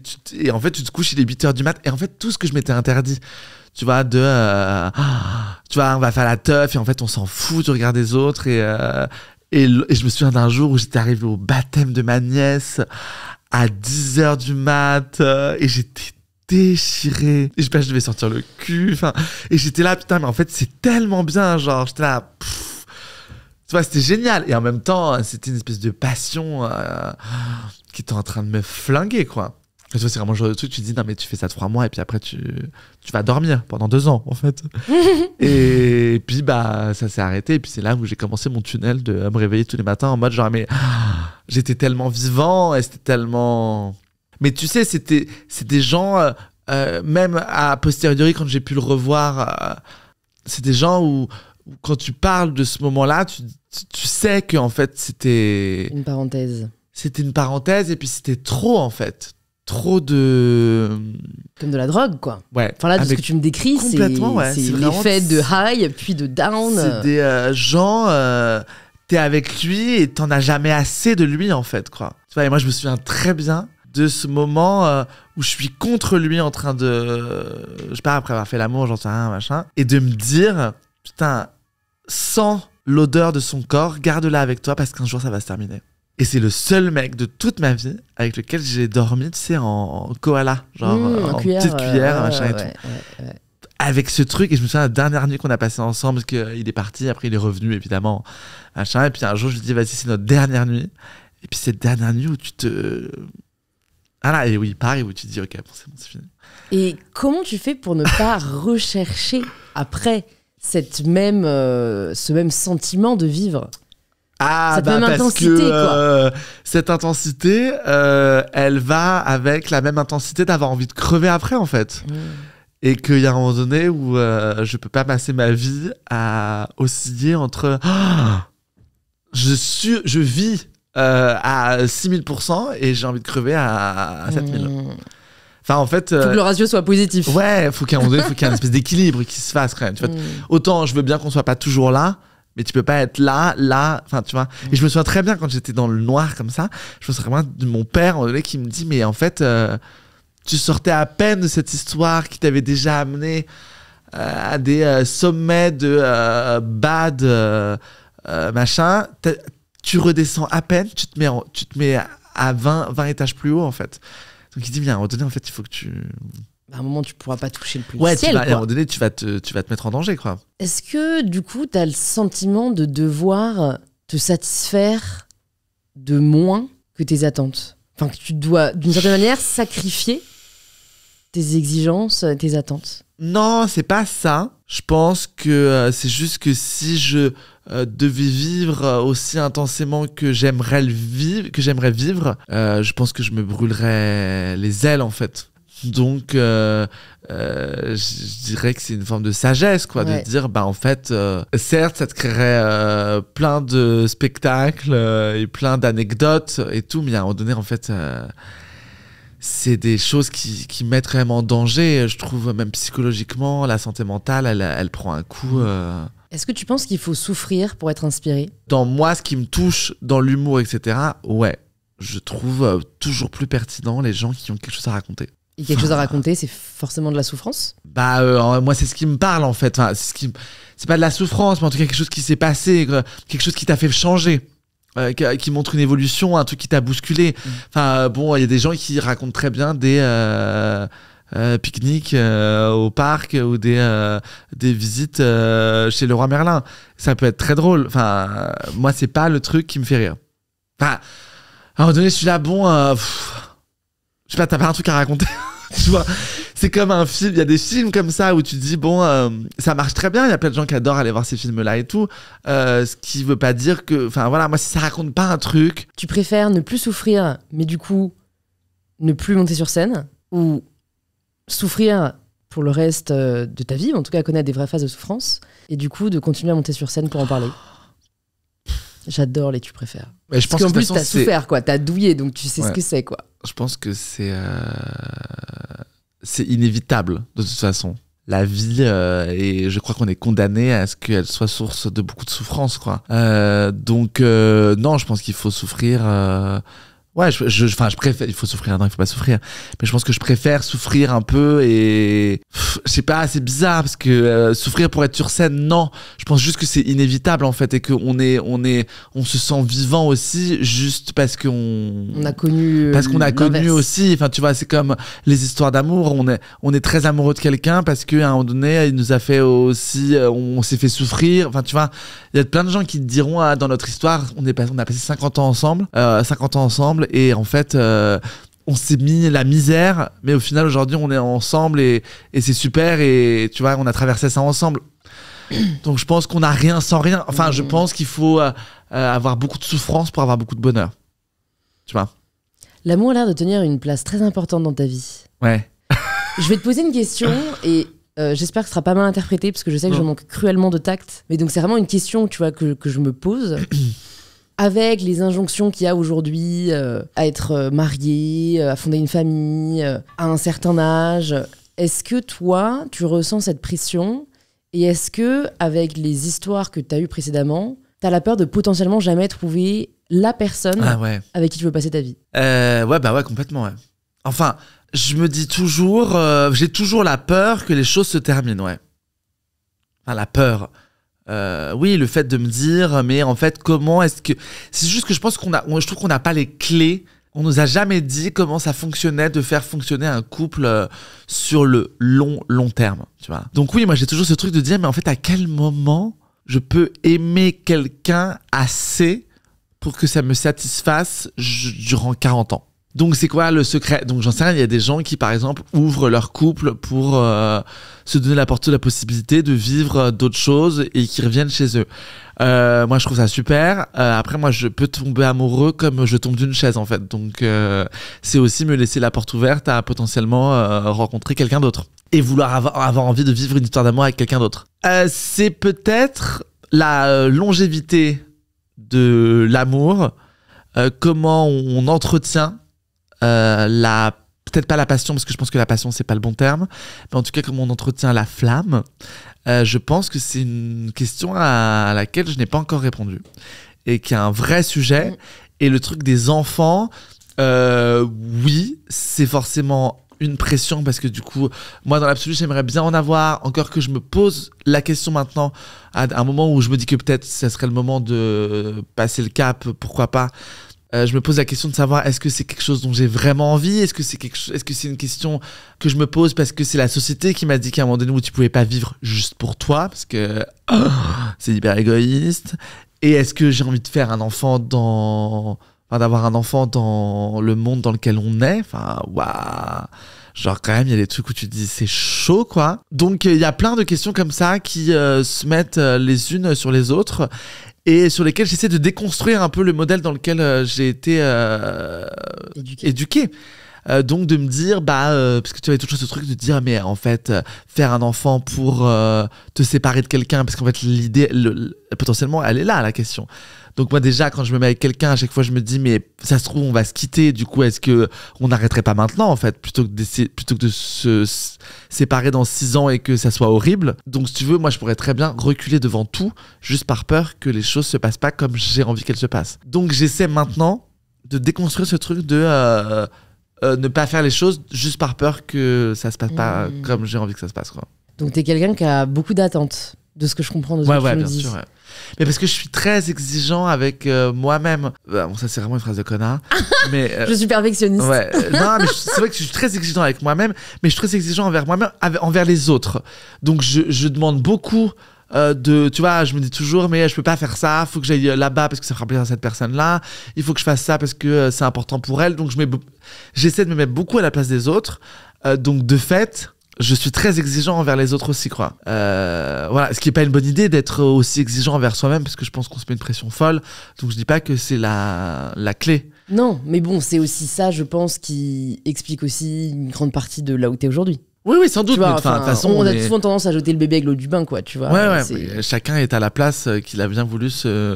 en fait, tu te couches, il est 8h du mat, et en fait, tout ce que je m'étais interdit, tu vois, tu vois, on va faire la teuf, et en fait, on s'en fout du regard des autres, et je me souviens d'un jour où j'étais arrivé au baptême de ma nièce, à 10h du mat, et j'étais déchiré. Et je devais sortir le cul, et j'étais là, putain, mais en fait, c'est tellement bien, genre, j'étais là, tu vois, c'était génial. Et en même temps, c'était une espèce de passion qui était en train de me flinguer, quoi. Et tu vois, c'est vraiment le genre de truc, tu te dis, non, mais tu fais ça 3 mois, et puis après, tu vas dormir pendant 2 ans, en fait. Et puis, ça s'est arrêté, et puis c'est là où j'ai commencé mon tunnel de me réveiller tous les matins en mode, genre, mais j'étais tellement vivant, et c'était tellement... Mais tu sais, c'était des gens, même à posteriori, quand j'ai pu le revoir, c'est des gens où quand tu parles de ce moment-là, tu sais qu'en fait, c'était... Une parenthèse. C'était une parenthèse, et puis c'était trop, en fait. Trop de... Comme de la drogue, quoi. Ouais. Enfin là, de ce que tu me décris, c'est l'effet de high, puis de down. C'est des gens... t'es avec lui et t'en as jamais assez de lui, en fait, quoi. Tu vois, et moi, je me souviens très bien de ce moment où je suis contre lui en train de... Je sais pas, après avoir fait l'amour, j'en sais rien, machin. Et de me dire, putain, sens l'odeur de son corps, garde-la avec toi parce qu'un jour, ça va se terminer. Et c'est le seul mec de toute ma vie avec lequel j'ai dormi, tu sais, en koala, genre en petite cuillère, machin et tout. avec ce truc, et je me souviens la dernière nuit qu'on a passée ensemble, parce qu'il est parti, après il est revenu évidemment, machin, et puis un jour je lui dis vas-y c'est notre dernière nuit, et puis cette dernière nuit où tu te... Ah là, et oui, pareil, où tu te dis ok, bon, c'est fini. Et comment tu fais pour ne pas rechercher après ce même sentiment de vivre? Cette même parce intensité, que cette intensité, elle va avec la même intensité d'avoir envie de crever après, en fait. Et qu'il y a un moment donné où je peux pas passer ma vie à osciller entre je vis à 6000% et j'ai envie de crever à 7000. Enfin, en fait, faut que le ratio soit positif. Ouais, faut qu'à un moment donné, faut qu'il y ait une espèce d'équilibre qui se fasse quand même. Tu vois, autant je veux bien qu'on soit pas toujours là, mais tu peux pas être là, enfin tu vois. Et je me souviens très bien quand j'étais dans le noir comme ça, je me souviens vraiment de mon père à un moment donné qui me dit mais en fait tu sortais à peine de cette histoire qui t'avait déjà amené à des sommets de bad machin, tu redescends à peine, tu te mets à 20 étages plus haut en fait. Donc il dit, mais à un moment donné, en fait, il faut que tu... À un moment, tu pourras pas toucher le plus ciel. Ouais, à un moment donné, tu vas te mettre en danger, quoi. Est-ce que, du coup, tu as le sentiment de devoir te satisfaire de moins que tes attentes? Enfin, que tu dois, d'une certaine manière, sacrifier tes exigences, tes attentes? Non, c'est pas ça. Je pense que c'est juste que si je devais vivre aussi intensément que j'aimerais vivre, je pense que je me brûlerais les ailes en fait. Donc je dirais que c'est une forme de sagesse quoi, de dire bah en fait certes ça te créerait plein de spectacles et plein d'anecdotes et tout, mais à un moment donné en fait c'est des choses qui mettent quand même en danger, je trouve, même psychologiquement. La santé mentale, elle prend un coup. Est-ce que tu penses qu'il faut souffrir pour être inspiré? Dans moi, ce qui me touche, dans l'humour, etc., ouais, je trouve toujours plus pertinent les gens qui ont quelque chose à raconter. Et quelque chose à raconter, c'est forcément de la souffrance? Bah, moi, c'est ce qui me parle, en fait. Enfin, c'est pas de la souffrance, mais en tout cas, quelque chose qui s'est passé, quelque chose qui t'a fait changer. Qui montre une évolution, un truc qui t'a bousculé. Enfin, bon, il y a des gens qui racontent très bien des pique-niques au parc ou des visites chez le roi Merlin. Ça peut être très drôle. Enfin, moi, c'est pas le truc qui me fait rire. Enfin, à un moment donné, je suis là, bon, je sais pas, t'as pas un truc à raconter tu vois, c'est comme un film, il y a des films comme ça où tu te dis bon ça marche très bien, il y a plein de gens qui adorent aller voir ces films là et tout, ce qui veut pas dire que, enfin voilà, moi si ça raconte pas un truc. Tu préfères ne plus souffrir mais du coup ne plus monter sur scène, ou souffrir pour le reste de ta vie, en tout cas connaître des vraies phases de souffrance et du coup de continuer à monter sur scène pour en parler? J'adore les tu préfères. Mais je pense qu'en plus t'as souffert quoi, t'as douillé donc tu sais ce que c'est quoi. Je pense que c'est inévitable de toute façon. La vie, et je crois qu'on est condamné à ce qu'elle soit source de beaucoup de souffrance, quoi. Donc non, je pense qu'il faut souffrir. Ouais, je préfère. Il faut souffrir, non, il faut pas souffrir. Mais je pense que je préfère souffrir un peu et je sais pas, c'est bizarre parce que souffrir pour être sur scène, non. Je pense juste que c'est inévitable en fait et qu'on se sent vivant aussi juste parce qu'on a connu. Parce qu'on a connu aussi. Enfin, tu vois, c'est comme les histoires d'amour. On est très amoureux de quelqu'un parce qu'à un moment donné, il nous a fait aussi, on s'est fait souffrir. Enfin, tu vois, il y a plein de gens qui te diront dans notre histoire, on a passé 50 ans ensemble. Et en fait, on s'est mis la misère, mais au final, aujourd'hui, on est ensemble et c'est super. Et tu vois, on a traversé ça ensemble. Donc, je pense qu'on n'a rien sans rien. Enfin, je pense qu'il faut avoir beaucoup de souffrance pour avoir beaucoup de bonheur. Tu vois. L'amour a l'air de tenir une place très importante dans ta vie. Ouais. Je vais te poser une question et j'espère que ce sera pas mal interprété parce que je sais que je manque cruellement de tact. Mais donc, c'est vraiment une question, tu vois, que je me pose. Avec les injonctions qu'il y a aujourd'hui à être marié, à fonder une famille, à un certain âge, est-ce que toi, tu ressens cette pression? Et est-ce que, avec les histoires que tu as eues précédemment, tu as la peur de potentiellement jamais trouver la personne avec qui tu veux passer ta vie? Ouais, complètement, ouais. Enfin, je me dis toujours, j'ai toujours la peur que les choses se terminent, ouais. Enfin, la peur. Oui, le fait de me dire, mais en fait, comment est-ce que... C'est juste que je pense je trouve qu'on n'a pas les clés On nous a jamais dit comment ça fonctionnait de faire fonctionner un couple sur le long terme, tu vois. Donc oui, moi j'ai toujours ce truc de dire, mais en fait, à quel moment je peux aimer quelqu'un assez pour que ça me satisfasse durant 40 ans? Donc c'est quoi le secret? Donc j'en sais rien, il y a des gens qui par exemple ouvrent leur couple pour se donner la possibilité de vivre d'autres choses et qui reviennent chez eux. Moi je trouve ça super. Après moi je peux tomber amoureux comme je tombe d'une chaise en fait. Donc c'est aussi me laisser la porte ouverte à potentiellement rencontrer quelqu'un d'autre. Et vouloir avoir envie de vivre une histoire d'amour avec quelqu'un d'autre. C'est peut-être la longévité de l'amour, comment on entretient peut-être pas la passion, parce que je pense que la passion c'est pas le bon terme, mais en tout cas comment on entretient la flamme. Je pense que c'est une question à laquelle je n'ai pas encore répondu et qui est un vrai sujet. Et le truc des enfants, oui, c'est forcément une pression, parce que du coup moi dans l'absolu j'aimerais bien en avoir, encore que je me pose la question maintenant à un moment où je me dis que peut-être ça serait le moment de passer le cap, pourquoi pas. Je me pose la question de savoir, est-ce que c'est quelque chose dont j'ai vraiment envie? Est-ce que c'est une question que je me pose parce que c'est la société qui m'a dit qu'à un moment donné où tu pouvais pas vivre juste pour toi, parce que c'est hyper égoïste. Et est-ce que j'ai envie de faire un enfant d'avoir un enfant dans le monde dans lequel on est? Enfin, waouh! Genre quand même, il y a des trucs où tu te dis c'est chaud, quoi. Donc il y a plein de questions comme ça qui se mettent les unes sur les autres, et sur lesquelles j'essaie de déconstruire un peu le modèle dans lequel j'ai été éduqué. Donc de me dire, parce que tu avais toujours ce truc de dire, mais en fait, faire un enfant pour te séparer de quelqu'un, parce qu'en fait l'idée, potentiellement, elle est là, la question. Donc moi déjà, quand je me mets avec quelqu'un, à chaque fois je me dis, mais ça se trouve on va se quitter, du coup est-ce que on n'arrêterait pas maintenant en fait, plutôt que de se séparer dans 6 ans et que ça soit horrible. Donc si tu veux, moi je pourrais très bien reculer devant tout, juste par peur que les choses se passent pas comme j'ai envie qu'elles se passent. Donc j'essaie maintenant de déconstruire ce truc de ne pas faire les choses juste par peur que ça se passe pas comme j'ai envie que ça se passe, quoi. Donc t'es quelqu'un qui a beaucoup d'attentes, de ce que je comprends de ce que tu me bien dis. sûr, ouais. Mais parce que je suis très exigeant avec moi-même. Bon, ça c'est vraiment une phrase de connard. Mais je suis perfectionniste. Ouais. Non, mais c'est vrai que je suis très exigeant avec moi-même, mais je suis très exigeant envers moi-même, envers les autres. Donc je demande beaucoup tu vois, je me dis toujours, mais je peux pas faire ça, faut que j'aille là-bas parce que ça fera plaisir à cette personne-là, il faut que je fasse ça parce que c'est important pour elle. Donc j'essaie de me mettre beaucoup à la place des autres. Donc de fait, je suis très exigeant envers les autres aussi, quoi. Voilà, ce qui est pas une bonne idée d'être aussi exigeant envers soi-même, parce que je pense qu'on se met une pression folle. Donc je dis pas que c'est la clé. Non, mais bon, c'est aussi ça, je pense, qui explique aussi une grande partie de là où t'es aujourd'hui. Oui, sans doute. Tu vois, mais de toute façon, on a souvent tendance à jeter le bébé avec l'eau du bain, quoi, tu vois. Ouais, chacun est à la place qu'il a bien voulu se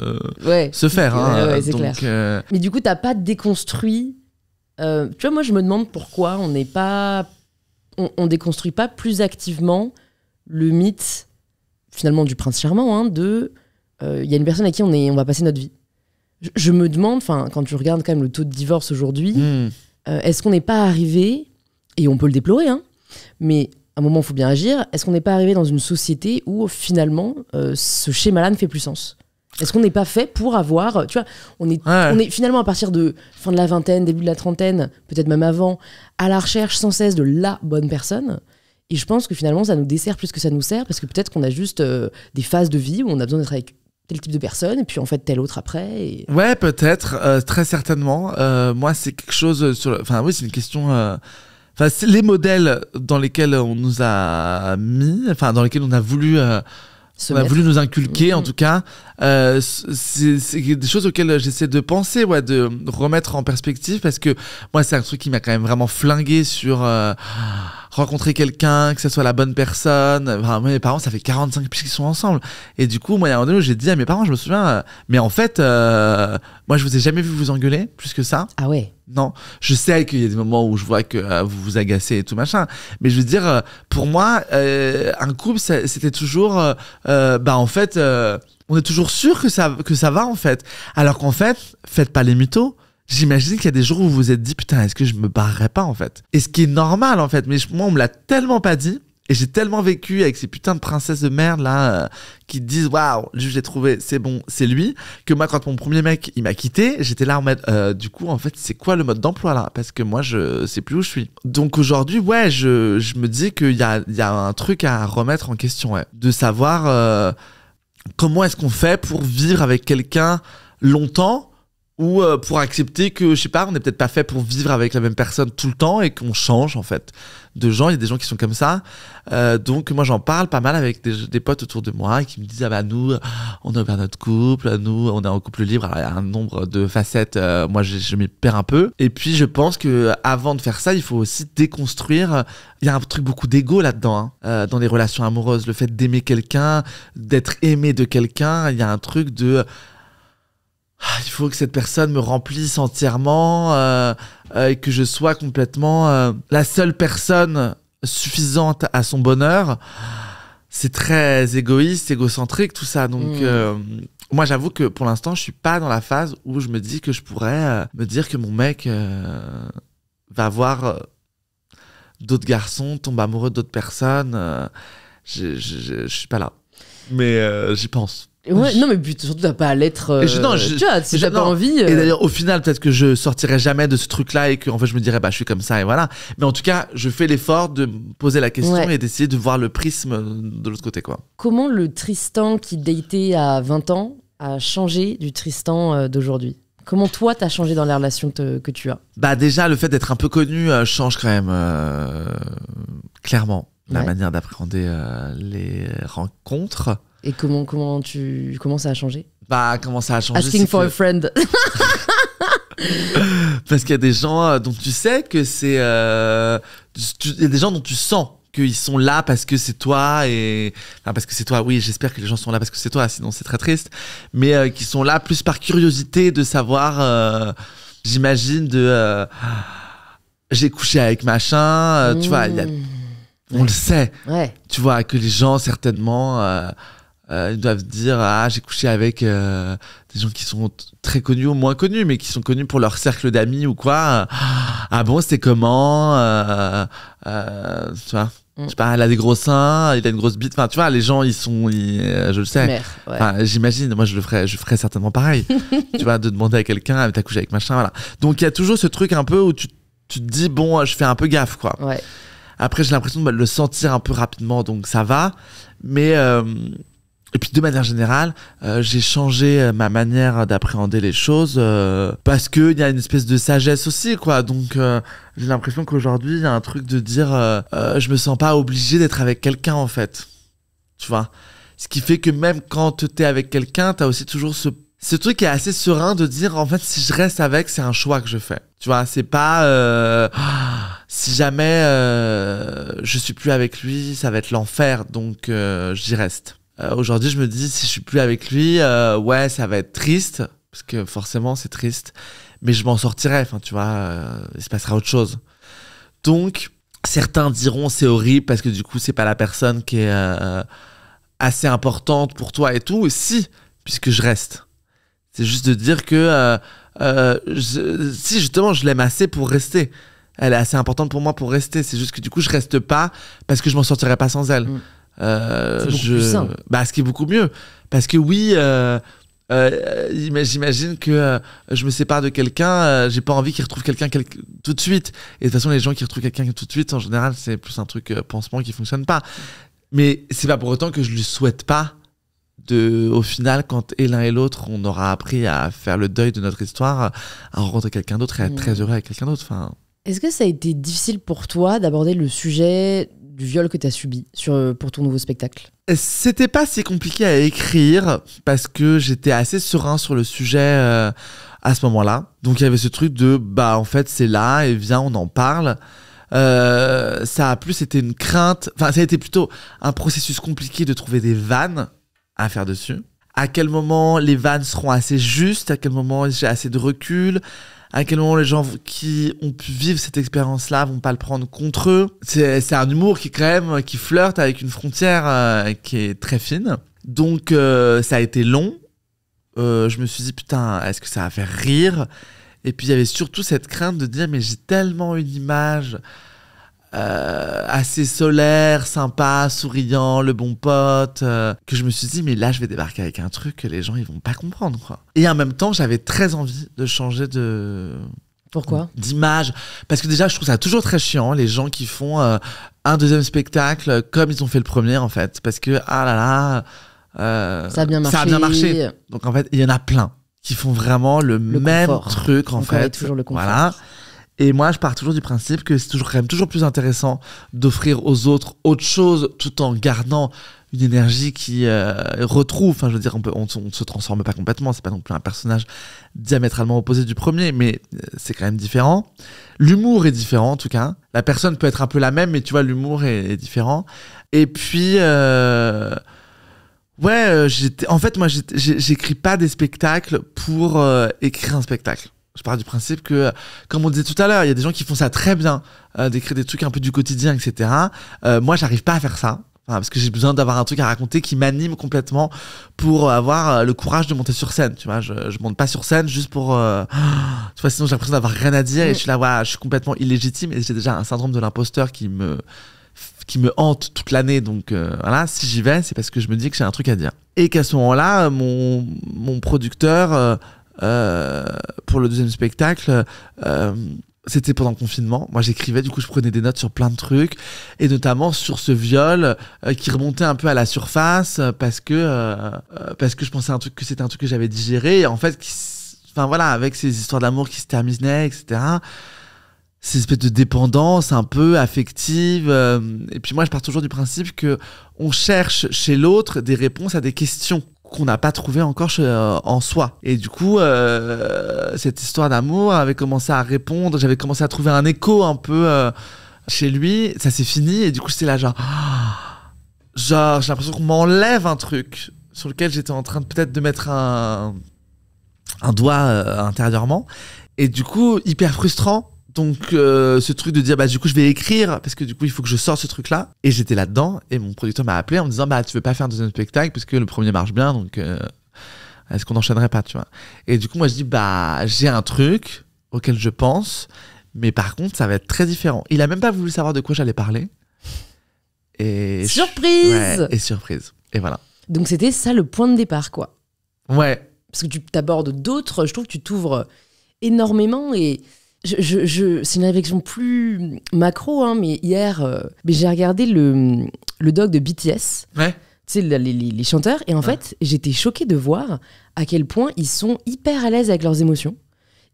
faire. Ouais, c'est donc, clair. Mais du coup, t'as pas déconstruit. Tu vois, moi, je me demande pourquoi on n'est pas. On déconstruit pas plus activement le mythe, finalement, du prince charmant, de. Il y a une personne à qui on va passer notre vie. Je me demande, quand tu regardes quand même le taux de divorce aujourd'hui, est-ce qu'on n'est pas arrivé, et on peut le déplorer, mais à un moment, il faut bien agir. Est-ce qu'on n'est pas arrivé dans une société où, finalement, ce schéma-là ne fait plus sens? Est-ce qu'on n'est pas fait pour avoir... Tu vois, on est finalement, à partir de fin de la vingtaine, début de la trentaine, peut-être même avant, à la recherche sans cesse de la bonne personne. Et je pense que finalement, ça nous dessert plus que ça nous sert, parce que peut-être qu'on a juste des phases de vie où on a besoin d'être avec tel type de personne, et puis en fait, tel autre après. Et... Ouais, peut-être, très certainement. Moi, c'est quelque chose... Enfin, oui, c'est une question... c'est les modèles dans lesquels on nous a mis, dans lesquels on a voulu nous inculquer, en tout cas. C'est des choses auxquelles j'essaie de penser, de remettre en perspective, parce que moi, c'est un truc qui m'a quand même vraiment flingué sur rencontrer quelqu'un, que ça soit la bonne personne. Moi, mes parents, ça fait 45 piges qu'ils sont ensemble. Et du coup, moi, il y a un moment donné où j'ai dit à mes parents, je me souviens, mais en fait, moi, je vous ai jamais vu vous engueuler plus que ça. Ah ouais? Non, je sais qu'il y a des moments où je vois que vous vous agacez et tout machin, mais je veux dire, pour moi, un couple, c'était toujours, en fait, on est toujours sûr que ça va en fait. Alors qu'en fait, faites pas les mythos. J'imagine qu'il y a des jours où vous vous êtes dit, putain, est-ce que je me barrerais pas en fait? Et ce qui est normal en fait, mais moi, on me l'a tellement pas dit. Et j'ai tellement vécu avec ces putains de princesses de merde là qui disent waouh, je l'ai trouvé, c'est bon, c'est lui, que moi quand mon premier mec il m'a quitté, j'étais là en mode du coup en fait c'est quoi le mode d'emploi là, parce que moi je sais plus où je suis. Donc aujourd'hui ouais je me dis qu'il y a un truc à remettre en question, ouais, de savoir comment est-ce qu'on fait pour vivre avec quelqu'un longtemps. Ou pour accepter que, je sais pas, on n'est peut-être pas fait pour vivre avec la même personne tout le temps et qu'on change, en fait, de gens. Il y a des gens qui sont comme ça. Donc, moi, j'en parle pas mal avec des potes autour de moi qui me disent, ah bah, nous, on a ouvert notre couple, nous, on est en couple libre. Alors, il y a un nombre de facettes. Moi, je m'y perds un peu. Et puis, je pense que avant de faire ça, il faut aussi déconstruire. Il y a un truc beaucoup d'ego là-dedans, hein, dans les relations amoureuses. Le fait d'aimer quelqu'un, d'être aimé de quelqu'un, il y a un truc de... il faut que cette personne me remplisse entièrement et que je sois complètement la seule personne suffisante à son bonheur. C'est très égoïste, égocentrique, tout ça. Donc, moi, j'avoue que pour l'instant, je suis pas dans la phase où je me dis que je pourrais me dire que mon mec va voir d'autres garçons, tombe amoureux d'autres personnes. Je suis pas là. Mais j'y pense. Ouais, non, mais puis surtout, t'as pas à l'être. Tu vois, si t'as pas envie. Et d'ailleurs, au final, peut-être que je sortirai jamais de ce truc-là et qu'en fait, je me dirais, bah, je suis comme ça et voilà. Mais en tout cas, je fais l'effort de me poser la question et d'essayer de voir le prisme de l'autre côté, quoi. Comment le Tristan qui datait à 20 ans a changé du Tristan d'aujourd'hui ? Comment toi, t'as changé dans les relations que tu as ? Bah, déjà, le fait d'être un peu connu change quand même clairement la manière d'appréhender les rencontres. Et comment ça a changé ? Bah, comment ça a changé ? Asking for a friend. Parce qu'il y a des gens dont tu sais que c'est... il y a des gens dont tu sens qu'ils sont là parce que c'est toi et... Enfin, parce que c'est toi, oui, j'espère que les gens sont là parce que c'est toi, sinon c'est très triste. Mais qui sont là plus par curiosité de savoir, j'imagine, j'ai couché avec machin, tu vois, on le sait. Ouais. Tu vois, que les gens, certainement... ils doivent dire j'ai couché avec des gens qui sont très connus ou moins connus mais qui sont connus pour leur cercle d'amis ou quoi. Ah bon, c'était comment tu vois, je sais pas, elle a des gros seins, il a une grosse bite, enfin tu vois, les gens je le sais. Enfin, j'imagine, moi je ferais certainement pareil. Tu vois, de demander à quelqu'un t'as couché avec machin, voilà. Donc il y a toujours ce truc un peu où tu te dis bon, je fais un peu gaffe, quoi. Ouais. Après j'ai l'impression de le sentir un peu rapidement, donc ça va, mais et puis de manière générale, j'ai changé ma manière d'appréhender les choses parce qu'il y a une espèce de sagesse aussi, quoi. Donc j'ai l'impression qu'aujourd'hui, il y a un truc de dire je me sens pas obligé d'être avec quelqu'un, en fait. Tu vois ? Ce qui fait que même quand t'es avec quelqu'un, t'as aussi toujours ce truc qui est assez serein de dire en fait, si je reste avec, c'est un choix que je fais. Tu vois ? C'est pas si jamais je suis plus avec lui, ça va être l'enfer, donc j'y reste. Aujourd'hui, je me dis, si je suis plus avec lui, ouais, ça va être triste, parce que forcément, c'est triste, mais je m'en sortirai, enfin, tu vois, il se passera autre chose. Donc, certains diront, c'est horrible, parce que du coup, c'est pas la personne qui est assez importante pour toi et tout. Et si, puisque je reste. C'est juste de dire que, si justement, je l'aime assez pour rester. Elle est assez importante pour moi pour rester. C'est juste que du coup, je reste pas, parce que je m'en sortirai pas sans elle. C'est beaucoup plus sain. Bah, ce qui est beaucoup mieux, parce que oui, j'imagine que je me sépare de quelqu'un, j'ai pas envie qu'il retrouve quelqu'un tout de suite, et de toute façon les gens qui retrouvent quelqu'un tout de suite en général c'est plus un truc pansement qui fonctionne pas, mais c'est pas pour autant que je lui souhaite pas au final, quand et l'un et l'autre on aura appris à faire le deuil de notre histoire, à rencontrer quelqu'un d'autre et à être très heureux avec quelqu'un d'autre. Enfin, est-ce que ça a été difficile pour toi d'aborder le sujet du viol que tu as subi pour ton nouveau spectacle ? C'était pas si compliqué à écrire parce que j'étais assez serein sur le sujet à ce moment-là. Donc il y avait ce truc de bah en fait c'est là et viens on en parle. Ça a plus été une crainte, enfin ça a été plutôt un processus compliqué de trouver des vannes à faire dessus. À quel moment les vannes seront assez justes, à quel moment j'ai assez de recul, à quel moment les gens qui ont pu vivre cette expérience-là vont pas le prendre contre eux. C'est un humour qui quand même qui flirte avec une frontière qui est très fine. Donc ça a été long. Je me suis dit putain, est-ce que ça va faire rire ? Et puis il y avait surtout cette crainte de dire mais j'ai tellement une image assez solaire, sympa, souriant, le bon pote, que je me suis dit mais là je vais débarquer avec un truc que les gens ils vont pas comprendre quoi. Et en même temps j'avais très envie de changer d'image, parce que déjà je trouve ça toujours très chiant les gens qui font un deuxième spectacle comme ils ont fait le premier en fait, parce que ah là là ça a bien marché. Donc en fait il y en a plein qui font vraiment le même confort, truc en fait. Toujours le confort. Voilà. Et moi, je pars toujours du principe que c'est quand même toujours plus intéressant d'offrir aux autres autre chose tout en gardant une énergie qui retrouve. Enfin, je veux dire, on se transforme pas complètement. C'est pas non plus un personnage diamétralement opposé du premier, mais c'est quand même différent. L'humour est différent, en tout cas. La personne peut être un peu la même, mais tu vois, l'humour est différent. Et puis, en fait, moi, j'écris pas des spectacles pour écrire un spectacle. Je pars du principe que, comme on disait tout à l'heure, il y a des gens qui font ça très bien, d'écrire des trucs un peu du quotidien, etc. Moi, j'arrive pas à faire ça. Parce que j'ai besoin d'avoir un truc à raconter qui m'anime complètement pour avoir le courage de monter sur scène. Tu vois, je monte pas sur scène juste pour... tu vois, sinon j'ai l'impression d'avoir rien à dire et je suis là, voilà, je suis complètement illégitime et j'ai déjà un syndrome de l'imposteur qui me hante toute l'année. Donc voilà, si j'y vais, c'est parce que je me dis que j'ai un truc à dire. Et qu'à ce moment-là, mon producteur... pour le deuxième spectacle, c'était pendant le confinement. Moi, j'écrivais, du coup, je prenais des notes sur plein de trucs, et notamment sur ce viol qui remontait un peu à la surface parce que je pensais que c'était un truc que j'avais digéré. Et en fait, enfin voilà, avec ces histoires d'amour qui se terminaient, etc. Ces espèces de dépendance un peu affective. Et puis moi, je pars toujours du principe que on cherche chez l'autre des réponses à des questions qu'on n'a pas trouvé encore en soi. Et du coup, cette histoire d'amour avait commencé à répondre, j'avais commencé à trouver un écho un peu chez lui, ça s'est fini, et du coup, j'étais là genre, j'ai l'impression qu'on m'enlève un truc sur lequel j'étais en train de peut-être de mettre un doigt intérieurement, et du coup, hyper frustrant. Donc ce truc de dire du coup je vais écrire parce que du coup il faut que je sorte ce truc là, et j'étais là-dedans et mon producteur m'a appelé en me disant tu veux pas faire un deuxième spectacle parce que le premier marche bien, donc est-ce qu'on n'enchaînerait pas, tu vois. Et du coup moi je dis j'ai un truc auquel je pense, mais par contre ça va être très différent. Il a même pas voulu savoir de quoi j'allais parler, et surprise. Et surprise, et voilà. Donc c'était ça le point de départ quoi. Ouais, parce que tu t'abordes d'autres, je trouve que tu t'ouvres énormément. Et c'est une réflexion plus macro, hein, mais hier, j'ai regardé le doc de BTS, ouais. Tu sais, les chanteurs, et en fait, j'étais choquée de voir à quel point ils sont hyper à l'aise avec leurs émotions,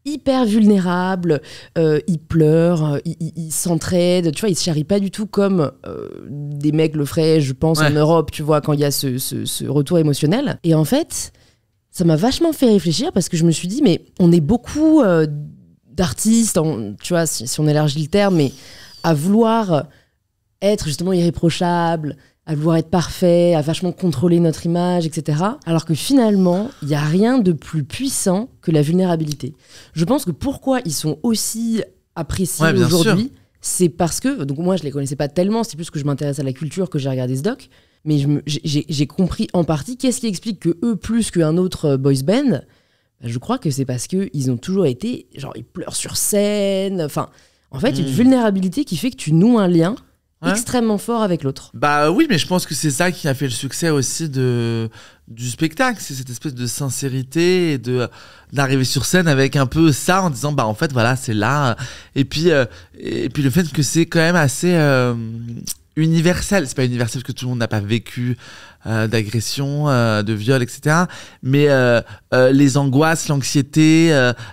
hyper vulnérables, ils pleurent, ils s'entraident, tu vois, ils se charrient pas du tout comme des mecs le feraient, je pense, en Europe, tu vois, quand il y a ce retour émotionnel. Et en fait, ça m'a vachement fait réfléchir parce que je me suis dit, mais on est beaucoup... d'artistes, tu vois, si on élargit le terme, mais à vouloir être justement irréprochable, à vouloir être parfait, à vachement contrôler notre image, etc. Alors que finalement, il n'y a rien de plus puissant que la vulnérabilité. Je pense que pourquoi ils sont aussi appréciés aujourd'hui, c'est parce que, donc moi je les connaissais pas tellement, c'est plus que je m'intéresse à la culture que j'ai regardé ce doc, mais j'ai compris en partie qu'est-ce qui explique que eux, plus qu'un autre boys band, je crois que c'est parce qu'ils ont toujours été, genre, ils pleurent sur scène. Enfin, en fait, une vulnérabilité qui fait que tu noues un lien extrêmement fort avec l'autre. Oui, mais je pense que c'est ça qui a fait le succès aussi du spectacle. C'est cette espèce de sincérité et d'arriver sur scène avec un peu ça en disant, en fait, voilà, c'est là. Et puis le fait que c'est quand même assez universel. C'est pas universel parce que tout le monde n'a pas vécu d'agression, de viol, etc. Mais les angoisses, l'anxiété,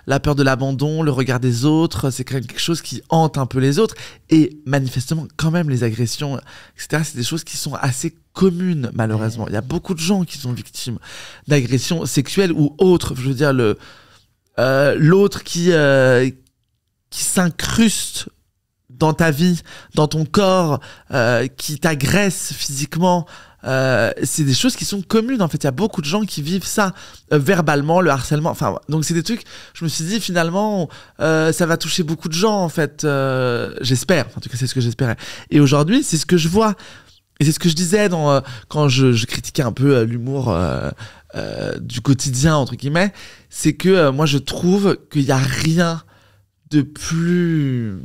la peur de l'abandon, le regard des autres, c'est quand même quelque chose qui hante un peu les autres. Et manifestement, quand même, les agressions, etc., c'est des choses qui sont assez communes, malheureusement. Il y a beaucoup de gens qui sont victimes d'agressions sexuelles ou autres. Je veux dire, l'autre qui s'incruste dans ta vie, dans ton corps, qui t'agresse physiquement, c'est des choses qui sont communes en fait. Il y a beaucoup de gens qui vivent ça verbalement, le harcèlement, enfin donc c'est des trucs, je me suis dit finalement ça va toucher beaucoup de gens en fait, j'espère, en tout cas c'est ce que j'espérais. Et aujourd'hui c'est ce que je vois, et c'est ce que je disais quand je critiquais un peu l'humour du quotidien entre guillemets, c'est que moi je trouve qu'il y a rien de plus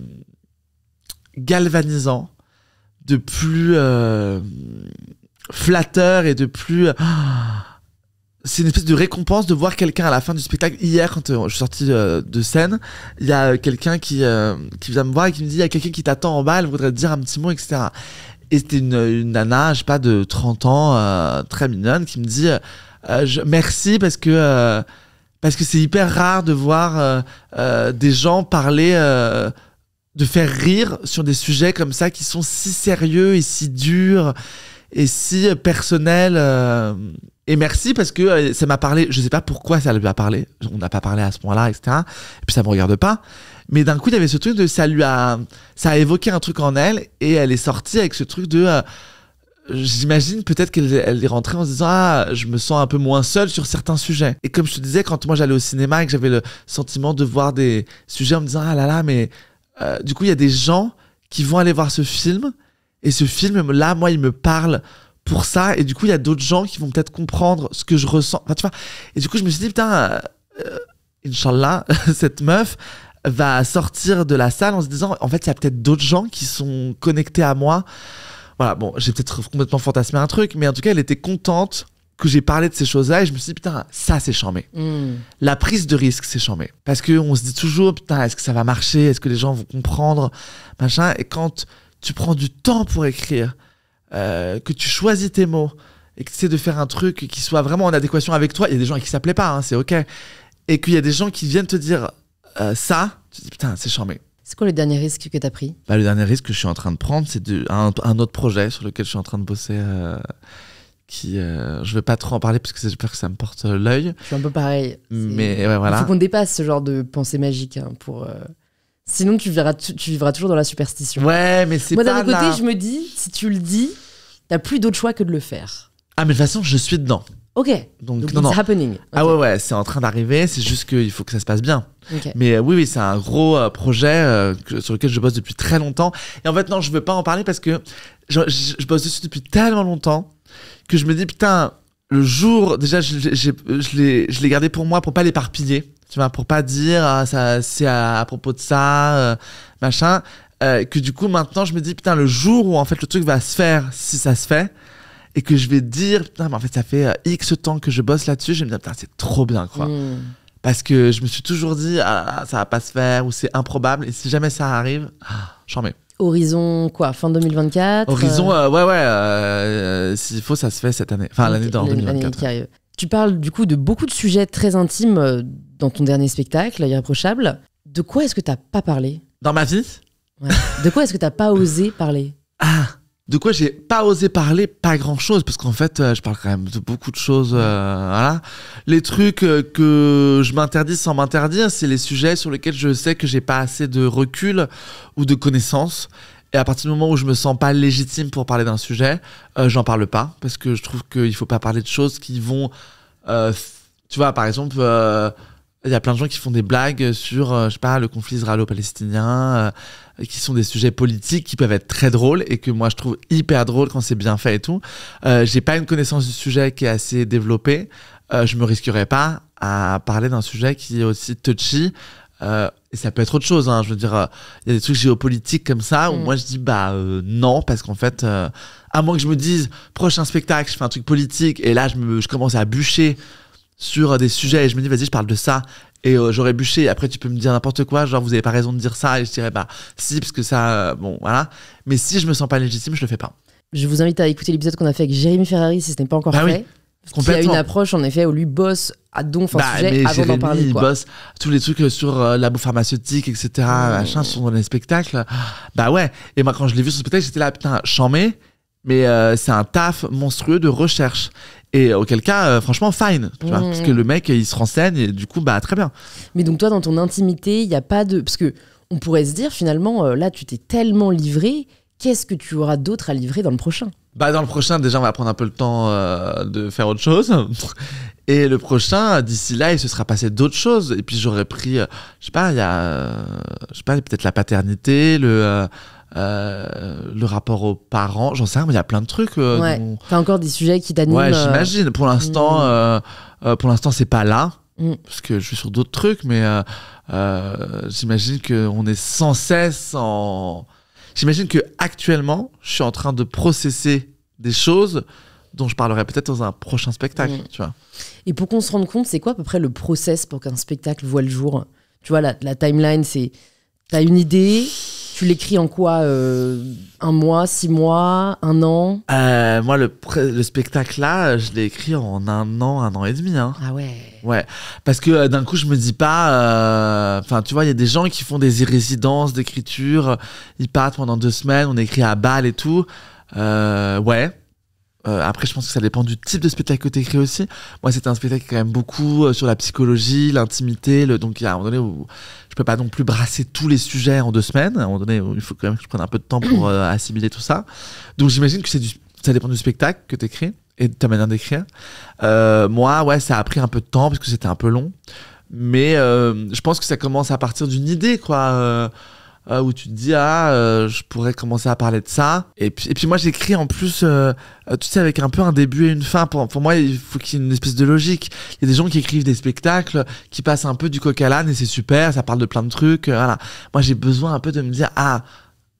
galvanisant, de plus flatteur et de plus... C'est une espèce de récompense de voir quelqu'un à la fin du spectacle. Hier, quand je suis sorti de scène, il y a quelqu'un qui vient me voir et qui me dit, il y a quelqu'un qui t'attend en bas, elle voudrait te dire un petit mot, etc. Et c'était une nana, je sais pas, de 30 ans, très mignonne, qui me dit merci parce que c'est hyper rare de voir des gens parler, de faire rire sur des sujets comme ça qui sont si sérieux et si durs et si personnels. Et merci parce que ça m'a parlé, je sais pas pourquoi ça lui a parlé, on n'a pas parlé à ce point-là, etc. Et puis ça me regarde pas. Mais d'un coup, il y avait ce truc de ça a évoqué un truc en elle et elle est sortie avec ce truc de j'imagine peut-être qu'elle est rentrée en se disant je me sens un peu moins seule sur certains sujets. Et comme je te disais, quand moi j'allais au cinéma et que j'avais le sentiment de voir des sujets en me disant là là, mais du coup il y a des gens qui vont aller voir ce film et ce film là, moi il me parle pour ça, et du coup il y a d'autres gens qui vont peut-être comprendre ce que je ressens, enfin, tu vois. Et du coup je me suis dit putain, Inch'Allah, cette meuf va sortir de la salle en se disant en fait il y a peut-être d'autres gens qui sont connectés à moi. Voilà, bon, j'ai peut-être complètement fantasmé un truc, mais en tout cas elle était contente que j'ai parlé de ces choses-là, et je me suis dit putain, ça c'est charmé. La prise de risque c'est charmé, parce qu'on se dit toujours putain, est-ce que ça va marcher, est-ce que les gens vont comprendre, machin. Et quand tu prends du temps pour écrire, que tu choisis tes mots et que tu essaies de faire un truc qui soit vraiment en adéquation avec toi, il y a des gens à qui ça plaît pas, hein, c'est ok, et qu'il y a des gens qui viennent te dire ça, tu te dis putain, c'est charmé. C'est quoi le dernier risque que t'as pris ? Le dernier risque que je suis en train de prendre, c'est un autre projet sur lequel je suis en train de bosser, je vais pas trop en parler parce que j'ai peur que ça me porte l'œil. Je suis un peu pareil. Mais ouais, voilà. Il faut qu'on dépasse ce genre de pensée magique, hein, pour... Sinon, tu vivras toujours dans la superstition. Ouais, mais c'est moi, pas... Moi, d'un côté, je me dis, si tu le dis, t'as plus d'autre choix que de le faire. Ah, mais de toute façon, je suis dedans. Ok. Donc it's happening. Okay. Ah ouais, c'est en train d'arriver, c'est juste qu'il faut que ça se passe bien. Okay. Mais oui, c'est un gros projet sur lequel je bosse depuis très longtemps. Et en fait, non, je veux pas en parler parce que je bosse dessus depuis tellement longtemps que je me dis, putain, le jour... Déjà, je l'ai gardé pour moi pour pas l'éparpiller. Tu vois, pour pas dire ça, c'est à propos de ça, machin, que du coup maintenant je me dis putain, le jour où en fait le truc va se faire, si ça se fait, et que je vais dire putain, mais en fait ça fait X temps que je bosse là-dessus, je vais me dire putain, c'est trop bien quoi. Parce que je me suis toujours dit ça va pas se faire, ou c'est improbable, et si jamais ça arrive, j'en mets. Horizon quoi, fin 2024? Horizon s'il faut ça se fait cette année, enfin l'année 2024. L'année qui tu parles du coup de beaucoup de sujets très intimes dans ton dernier spectacle, Irréprochable. De quoi est-ce que t'as pas parlé ? Dans ma vie ? Ouais. De quoi est-ce que t'as pas osé parler ? De quoi j'ai pas osé parler ? Pas grand-chose, parce qu'en fait, je parle quand même de beaucoup de choses. Voilà. Les trucs que je m'interdis sans m'interdire, c'est les sujets sur lesquels je sais que j'ai pas assez de recul ou de connaissances. Et à partir du moment où je me sens pas légitime pour parler d'un sujet, j'en parle pas, parce que je trouve qu'il faut pas parler de choses qui vont... tu vois, par exemple, il y a plein de gens qui font des blagues sur, je sais pas, le conflit israélo-palestinien, qui sont des sujets politiques qui peuvent être très drôles et que moi je trouve hyper drôle quand c'est bien fait et tout. J'ai pas une connaissance du sujet qui est assez développée. Je me risquerais pas à parler d'un sujet qui est aussi touchy. Et ça peut être autre chose, hein. Je veux dire, il y a des trucs géopolitiques comme ça où moi je dis non, parce qu'en fait, à moins que je me dise prochain spectacle, je fais un truc politique et là je commence à bûcher sur des sujets et je me dis vas-y, je parle de ça, et j'aurais bûché, et après tu peux me dire n'importe quoi, genre vous avez pas raison de dire ça, et je dirais si, parce que ça, bon voilà. Mais si je me sens pas légitime, je le fais pas. Je vous invite à écouter l'épisode qu'on a fait avec Jérémy Ferrari si ce n'est pas encore fait. Oui. Qui a une approche en effet où lui bosse à donf un sujet avant d'en parler. Il bosse tous les trucs sur labo pharmaceutique, etc. Machin, sont dans les spectacles. Ouais. Et moi, quand je l'ai vu sur le spectacle, j'étais là, putain, j'en mets, mais c'est un taf monstrueux de recherche. Et auquel cas, franchement, fine. Tu vois, parce que le mec, il se renseigne et du coup, très bien. Mais donc, toi, dans ton intimité, il n'y a pas de. Parce que on pourrait se dire, finalement, là, tu t'es tellement livré, qu'est-ce que tu auras d'autre à livrer dans le prochain ? Dans le prochain, déjà, on va prendre un peu le temps de faire autre chose. Et le prochain, d'ici là, il se sera passé d'autres choses. Et puis, j'aurais pris, je sais pas, peut-être la paternité, le rapport aux parents, j'en sais rien, mais il y a plein de trucs. T'as encore des sujets qui t'animent. Ouais, j'imagine. Pour l'instant, c'est pas là. Parce que je suis sur d'autres trucs, mais j'imagine qu'on est sans cesse en... j'imagine que actuellement, je suis en train de processer des choses dont je parlerai peut-être dans un prochain spectacle, tu vois. Et pour qu'on se rende compte, c'est quoi à peu près le process pour qu'un spectacle voit le jour? Tu vois, la timeline, c'est... T'as une idée, tu l'écris en quoi 1 mois, 6 mois, 1 an? Moi, le spectacle là, je l'ai écrit en 1 an et demi. Hein. Ah ouais. Ouais, parce que d'un coup, je me dis pas... Enfin, tu vois, il y a des gens qui font des résidences d'écriture, ils partent pendant 2 semaines, on écrit à Bâle et tout. Ouais. Après, je pense que ça dépend du type de spectacle que tu écris aussi. Moi, c'était un spectacle quand même beaucoup sur la psychologie, l'intimité. Donc, il y a un moment donné où je peux pas non plus brasser tous les sujets en 2 semaines. À un moment donné où il faut quand même que je prenne un peu de temps pour assimiler tout ça. Donc, j'imagine que ça dépend du spectacle que tu écris et de ta manière d'écrire. Moi, ouais, ça a pris un peu de temps parce que c'était un peu long. Mais je pense que ça commence à partir d'une idée, quoi. Où tu te dis je pourrais commencer à parler de ça, et puis moi j'écris en plus tu sais, avec un peu un début et une fin. Pour moi il faut qu'il y ait une espèce de logique. Il y a des gens qui écrivent des spectacles qui passent un peu du coq à l'âne et c'est super, ça parle de plein de trucs, voilà. Moi j'ai besoin un peu de me dire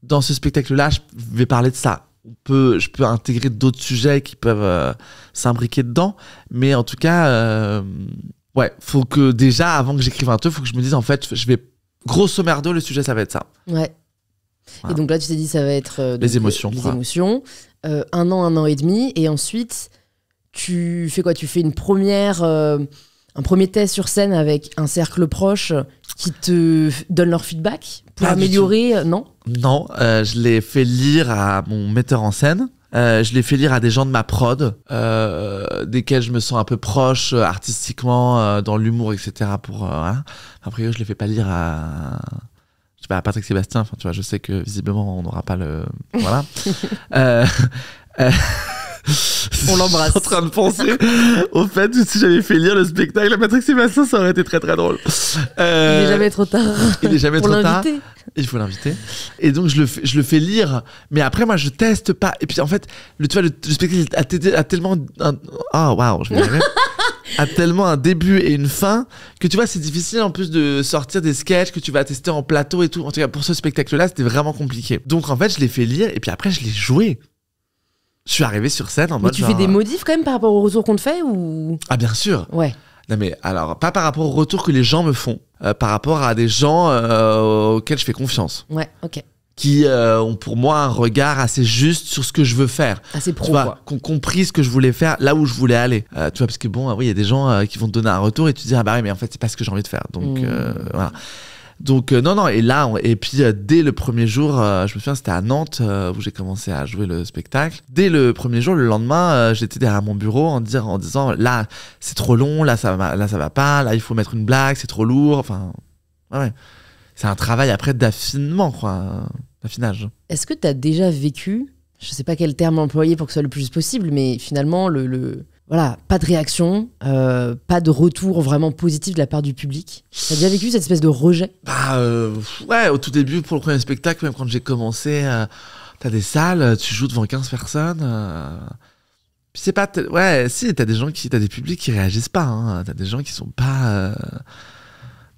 dans ce spectacle là je vais parler de ça. Je peux intégrer d'autres sujets qui peuvent s'imbriquer dedans, mais en tout cas ouais, faut que déjà avant que j'écrive un truc, faut que je me dise en fait je vais grosso merdo, le sujet, ça va être ça. Ouais. Voilà. Et donc là, tu t'es dit, ça va être... les émotions. Les émotions. 1 an et demi. Et ensuite, tu fais quoi? Tu fais un premier test sur scène avec un cercle proche qui te donne leur feedback pour améliorer, non? Non, je l'ai fait lire à mon metteur en scène. Je l'ai fait lire à des gens de ma prod, desquels je me sens un peu proche artistiquement, dans l'humour, etc. Après, je l'ai fait pas lire à Patrick Sébastien. Enfin, tu vois, je sais que visiblement on n'aura pas le. Voilà. On l'embrasse. Je suis en train de penser au fait que si j'avais fait lire le spectacle à Patrick Sébastien, ça aurait été très très drôle. Il n'est jamais trop tard. Il n'est jamais pour trop tard. l'inviter. Il faut l'inviter. Et donc je le fais lire, mais après moi je teste pas. Et puis en fait, le spectacle a tellement je vais y arriver. A tellement un début et une fin que tu vois, c'est difficile en plus de sortir des sketchs que tu vas tester en plateau et tout. En tout cas, pour ce spectacle-là, c'était vraiment compliqué. Donc en fait, je l'ai fait lire et puis après, je l'ai joué. Je suis arrivé sur scène en mode. Mais tu fais des modifs quand même par rapport au retour qu'on te fait ou? Ah, bien sûr. Ouais. Non mais alors, pas par rapport au retour que les gens me font, par rapport à des gens auxquels je fais confiance. Ouais, ok. Qui ont pour moi un regard assez juste sur ce que je veux faire. Assez pro, tu vois, quoi. qui ont compris ce que je voulais faire, là où je voulais aller. Tu vois, parce que bon, oui, il y a des gens qui vont te donner un retour et tu te dis, ah bah oui, mais en fait, c'est pas ce que j'ai envie de faire. Donc, voilà. Donc, non, et là, et puis dès le premier jour, je me souviens, c'était à Nantes où j'ai commencé à jouer le spectacle. Dès le premier jour, le lendemain, j'étais derrière mon bureau en disant, là, c'est trop long, là, ça va pas, là, il faut mettre une blague, c'est trop lourd. Enfin, ouais. C'est un travail après d'affinement, quoi. D'affinage. Est-ce que tu as déjà vécu, je sais pas quel terme employer pour que ce soit le plus possible, mais finalement, voilà, pas de réaction, pas de retour vraiment positif de la part du public? T'as déjà vécu cette espèce de rejet? Ouais, au tout début, pour le premier spectacle, même quand j'ai commencé, t'as des salles, tu joues devant 15 personnes. Puis c'est pas. Ouais, si, t'as des publics qui réagissent pas. Hein, t'as des gens qui sont pas.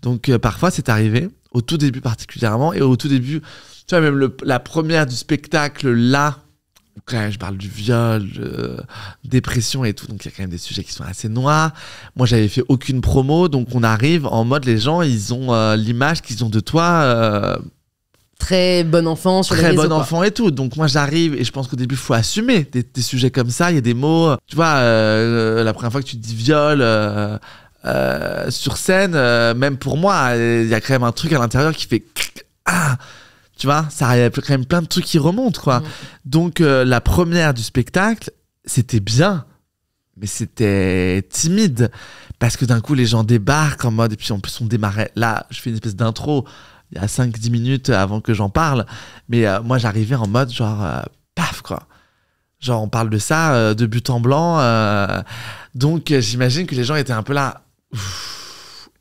Donc parfois, c'est arrivé, au tout début particulièrement, et au tout début, tu vois, même la première du spectacle, là, quand même, je parle du viol, dépression et tout, donc il y a quand même des sujets qui sont assez noirs. Moi, j'avais fait aucune promo, donc on arrive en mode, les gens, ils ont l'image qu'ils ont de toi. Très bon enfant sur les réseaux. Très bon enfant et tout. Donc moi, j'arrive et je pense qu'au début, il faut assumer des sujets comme ça. Il y a des mots, tu vois, la première fois que tu te dis viol... sur scène, même pour moi, il y a quand même un truc à l'intérieur qui fait tu vois, ça, il y a quand même plein de trucs qui remontent, quoi. Donc la première du spectacle, c'était bien, mais c'était timide parce que d'un coup les gens débarquent en mode, et puis en plus on démarrait, là je fais une espèce d'intro il y a 5-10 minutes avant que j'en parle, mais moi j'arrivais en mode genre paf, quoi. Genre on parle de ça de but en blanc, donc j'imagine que les gens étaient un peu là.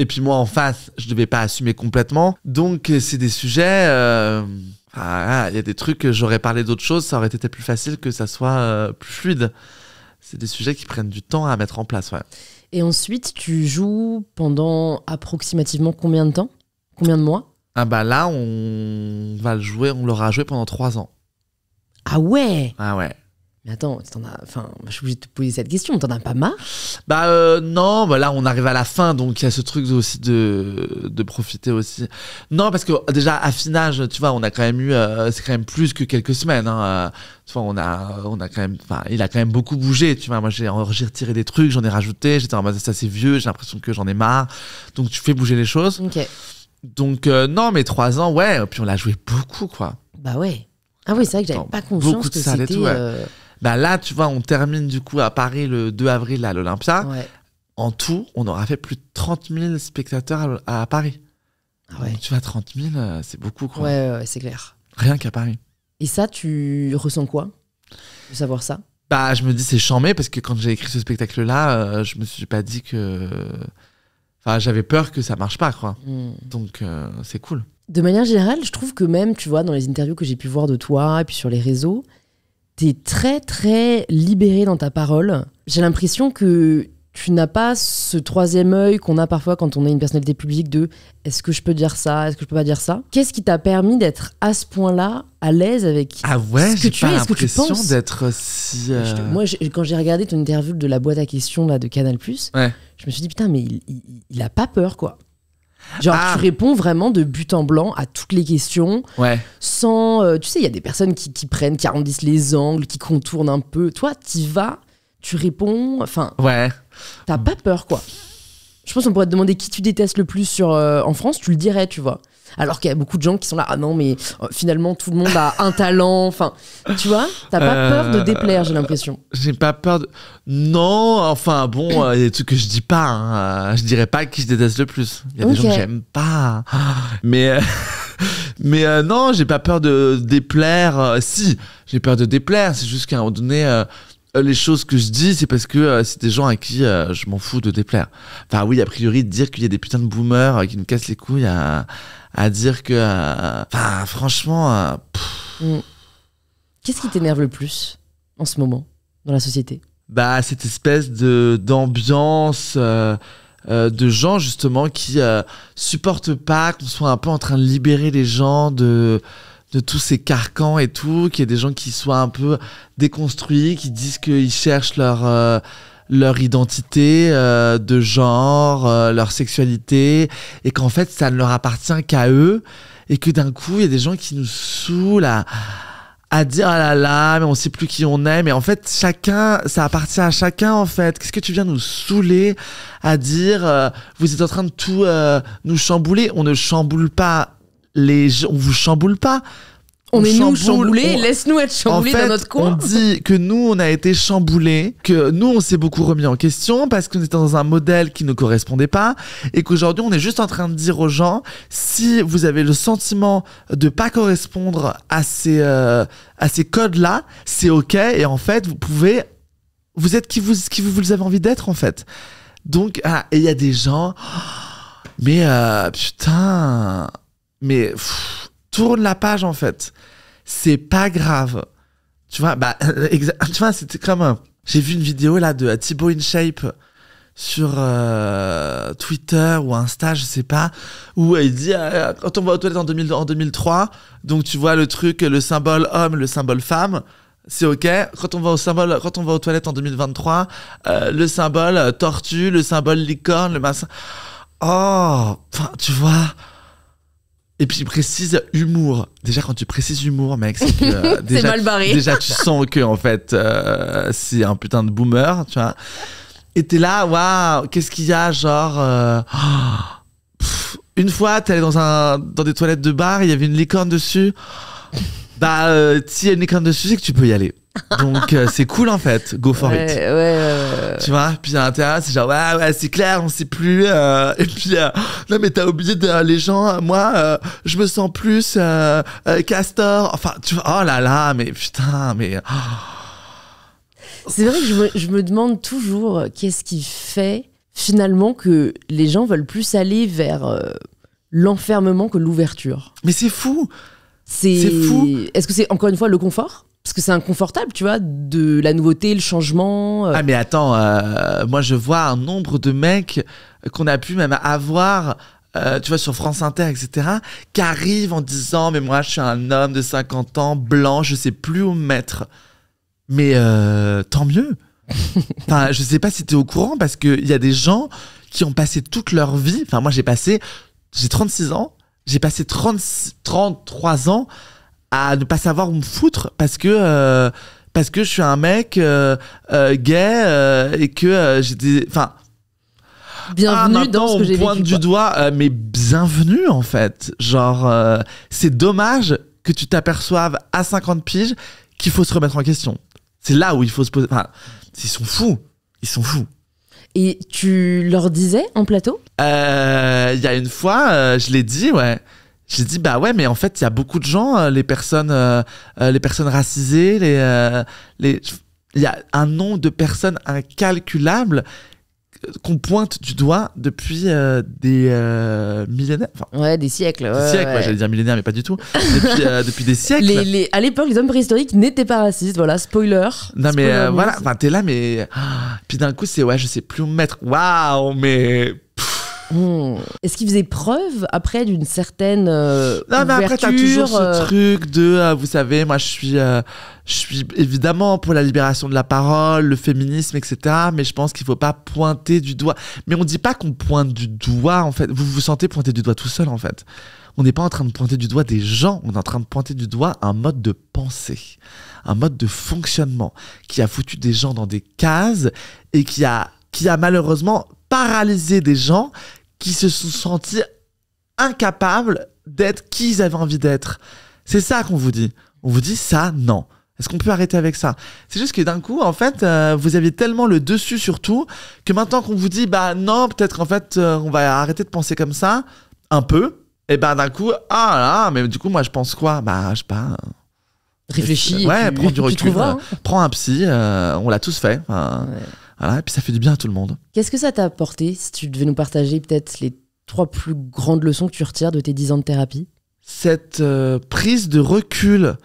Et puis moi en face, je devais pas assumer complètement. Donc c'est des sujets, il y a des trucs que j'aurais parlé d'autres choses, ça aurait été peut-être plus facile que ça soit plus fluide. C'est des sujets qui prennent du temps à mettre en place, ouais. Et ensuite, tu joues pendant approximativement combien de temps? Combien de mois? Ah bah là, on l'aura joué pendant 3 ans. Ah ouais. Ah ouais. Mais attends, je suis obligée de te poser cette question, t'en as pas marre? Non, là on arrive à la fin, donc il y a ce truc aussi de profiter aussi. Non, parce que déjà affinage, tu vois, on a quand même eu, c'est quand même plus que quelques semaines. Hein, tu vois, on a quand même, il a quand même beaucoup bougé. Tu vois, moi j'ai retiré des trucs, j'en ai rajouté. J'étais en mode ça c'est vieux, j'ai l'impression que j'en ai marre. Donc tu fais bouger les choses. Ok. Donc non, mais 3 ans, ouais. Puis on l'a joué beaucoup, quoi. Bah ouais. Ah oui, c'est vrai que j'avais pas conscience beaucoup de que salles et c'était. tout, ouais. Bah là, tu vois, on termine du coup à Paris le 2 avril à l'Olympia. Ouais. En tout, on aura fait plus de 30 000 spectateurs à Paris. Ah ouais. Donc, tu vois, 30 000, c'est beaucoup, quoi. Ouais, c'est clair. Rien qu'à Paris. Et ça, tu ressens quoi de savoir ça? Bah, je me dis, c'est chambé parce que quand j'ai écrit ce spectacle-là, je me suis pas dit que. Enfin, j'avais peur que ça marche pas, quoi. Donc, c'est cool. De manière générale, je trouve que même, tu vois, dans les interviews que j'ai pu voir de toi et puis sur les réseaux, t'es très, très libérée dans ta parole. J'ai l'impression que tu n'as pas ce troisième œil qu'on a parfois quand on est une personnalité publique de « est-ce que je peux dire ça? Est-ce que je peux pas dire ça ?» Qu'est-ce qui t'a permis d'être à ce point-là à l'aise avec Ah ouais, ce que j'ai tu pas es et ce que tu l'impression penses? d'être si... Moi, quand j'ai regardé ton interview de la boîte à questions là, de Canal+, ouais. je me suis dit « Putain, mais il a pas peur, quoi. » Genre, tu réponds vraiment de but en blanc à toutes les questions, Ouais. sans... tu sais, il y a des personnes qui prennent, qui arrondissent les angles, qui contournent un peu. Toi, t'y vas, tu réponds, enfin... Ouais. T'as pas peur, quoi. Je pense qu'on pourrait te demander qui tu détestes le plus en France, tu le dirais, tu vois. Alors qu'il y a beaucoup de gens qui sont là, ah non, mais finalement, tout le monde a un talent. Enfin, tu vois, t'as pas peur de déplaire, j'ai l'impression. J'ai pas peur de... Non, enfin, bon, il y a des trucs que je dis pas. Hein. Je dirais pas qui je déteste le plus. Il y a des gens que j'aime pas. Mais... Mais non, j'ai pas peur de déplaire. Si, j'ai peur de déplaire. C'est juste qu'à un moment donné... les choses que je dis, c'est parce que c'est des gens à qui je m'en fous de déplaire. Enfin oui, a priori, dire qu'il y a des putains de boomers qui nous cassent les couilles à dire que... Enfin, franchement... Qu'est-ce qui t'énerve le plus en ce moment dans la société? Bah, cette espèce d'ambiance de gens justement qui supportent pas qu'on soit un peu en train de libérer les gens de tous ces carcans et tout, qu'il y ait des gens qui soient un peu déconstruits, qui disent qu'ils cherchent leur identité de genre, leur sexualité, et qu'en fait ça ne leur appartient qu'à eux, et que d'un coup il y a des gens qui nous saoulent à dire ah là là mais on sait plus qui on est, mais en fait ça appartient à chacun en fait. Qu'est-ce que tu viens nous saouler à dire vous êtes en train de tout nous chambouler? On ne chamboule pas on vous chamboule pas. On est nous chamboulés, laisse-nous être chamboulés dans notre coin. On dit que nous, on a été chamboulés, que nous, on s'est beaucoup remis en question parce qu'on était dans un modèle qui ne correspondait pas, et qu'aujourd'hui, on est juste en train de dire aux gens, si vous avez le sentiment de pas correspondre à ces codes-là, c'est ok, et en fait, vous êtes qui vous avez envie d'être, en fait. Donc, et il y a des gens, mais putain, mais... tourne la page en fait, c'est pas grave, tu vois. Tu vois, c'était comme j'ai vu une vidéo là de Thibaut InShape sur Twitter ou Insta, je sais pas, où il dit quand on va aux toilettes en 2003, donc tu vois le truc, le symbole homme, le symbole femme, c'est ok. Quand on va aux toilettes en 2023, le symbole tortue, le symbole licorne, le massin. Oh, tu vois. Et puis il précise humour. Déjà quand tu précises humour, mec, c'est que c'est mal barré. Déjà tu sens que en fait c'est un putain de boomer, tu vois. Et t'es là, waouh, qu'est-ce qu'il y a, genre une fois t'es allé dans des toilettes de bar, il y avait une licorne dessus. S'il y a une licorne dessus, c'est que tu peux y aller. Donc c'est cool en fait, go for it. Ouais. Tu vois, puis à l'intérieur c'est genre ouais c'est clair, on sait plus. Et puis non mais t'as oublié les gens. Moi je me sens plus castor. Enfin tu vois, oh là là, mais putain, mais. C'est vrai que je me demande toujours qu'est-ce qui fait finalement que les gens veulent plus aller vers l'enfermement que l'ouverture. Mais c'est fou. C'est fou. Est-ce que c'est encore une fois le confort ? Parce que c'est inconfortable, tu vois, de la nouveauté, le changement. Ah mais attends, moi je vois un nombre de mecs qu'on a pu même avoir tu vois, sur France Inter, etc., qui arrivent en disant « Mais moi, je suis un homme de 50 ans, blanc, je sais plus où me mettre. » Mais tant mieux. Enfin, je sais pas si t'es au courant, parce qu'il y a des gens qui ont passé toute leur vie... Enfin, moi, j'ai 36 ans, j'ai passé 33 ans à ne pas savoir où me foutre, parce que je suis un mec gay et que j'ai des... Enfin... Bienvenue dans ce que j'ai vécu. On pointe du doigt, mais bienvenue en fait. Genre, c'est dommage que tu t'aperçoives à 50 piges qu'il faut se remettre en question. C'est là où il faut se poser. Enfin, ils sont fous. Et tu leur disais en plateau ? Il y a une fois, je l'ai dit, ouais. J'ai dit, bah ouais, mais en fait, il y a beaucoup de gens, les personnes racisées, il y a un nombre de personnes incalculables qu'on pointe du doigt depuis des millénaires. Enfin, ouais, des siècles. Des siècles, ouais, j'allais dire millénaires, mais pas du tout. Depuis des siècles. À l'époque, les hommes préhistoriques n'étaient pas racistes, voilà, spoiler. Non, mais voilà, enfin, t'es là, mais. Puis d'un coup, c'est, ouais, je sais plus où me mettre. Waouh, mais. Est-ce qu'il faisait preuve après d'une certaine non, mais après t'as toujours ce truc de vous savez, moi je suis évidemment pour la libération de la parole, le féminisme, etc., mais je pense qu'il faut pas pointer du doigt. Mais on dit pas qu'on pointe du doigt, en fait. Vous vous sentez pointer du doigt tout seul, en fait. On n'est pas en train de pointer du doigt des gens, on est en train de pointer du doigt un mode de pensée, un mode de fonctionnement qui a foutu des gens dans des cases et qui a malheureusement paralysé des gens qui se sont sentis incapables d'être qui ils avaient envie d'être. C'est ça qu'on vous dit. On vous dit ça, non. Est-ce qu'on peut arrêter avec ça ? C'est juste que d'un coup, en fait, vous aviez tellement le dessus sur tout que maintenant qu'on vous dit, bah non, peut-être qu'en fait, on va arrêter de penser comme ça, un peu, et ben d'un coup, ah là, mais du coup, moi, je pense quoi ? Bah, je sais pas. Réfléchis. Ouais, prends du recul. Hein. Prends un psy, on l'a tous fait. Ouais. Voilà, et puis ça fait du bien à tout le monde. Qu'est-ce que ça t'a apporté, si tu devais nous partager peut-être les 3 plus grandes leçons que tu retires de tes 10 ans de thérapie ? Cette prise de recul,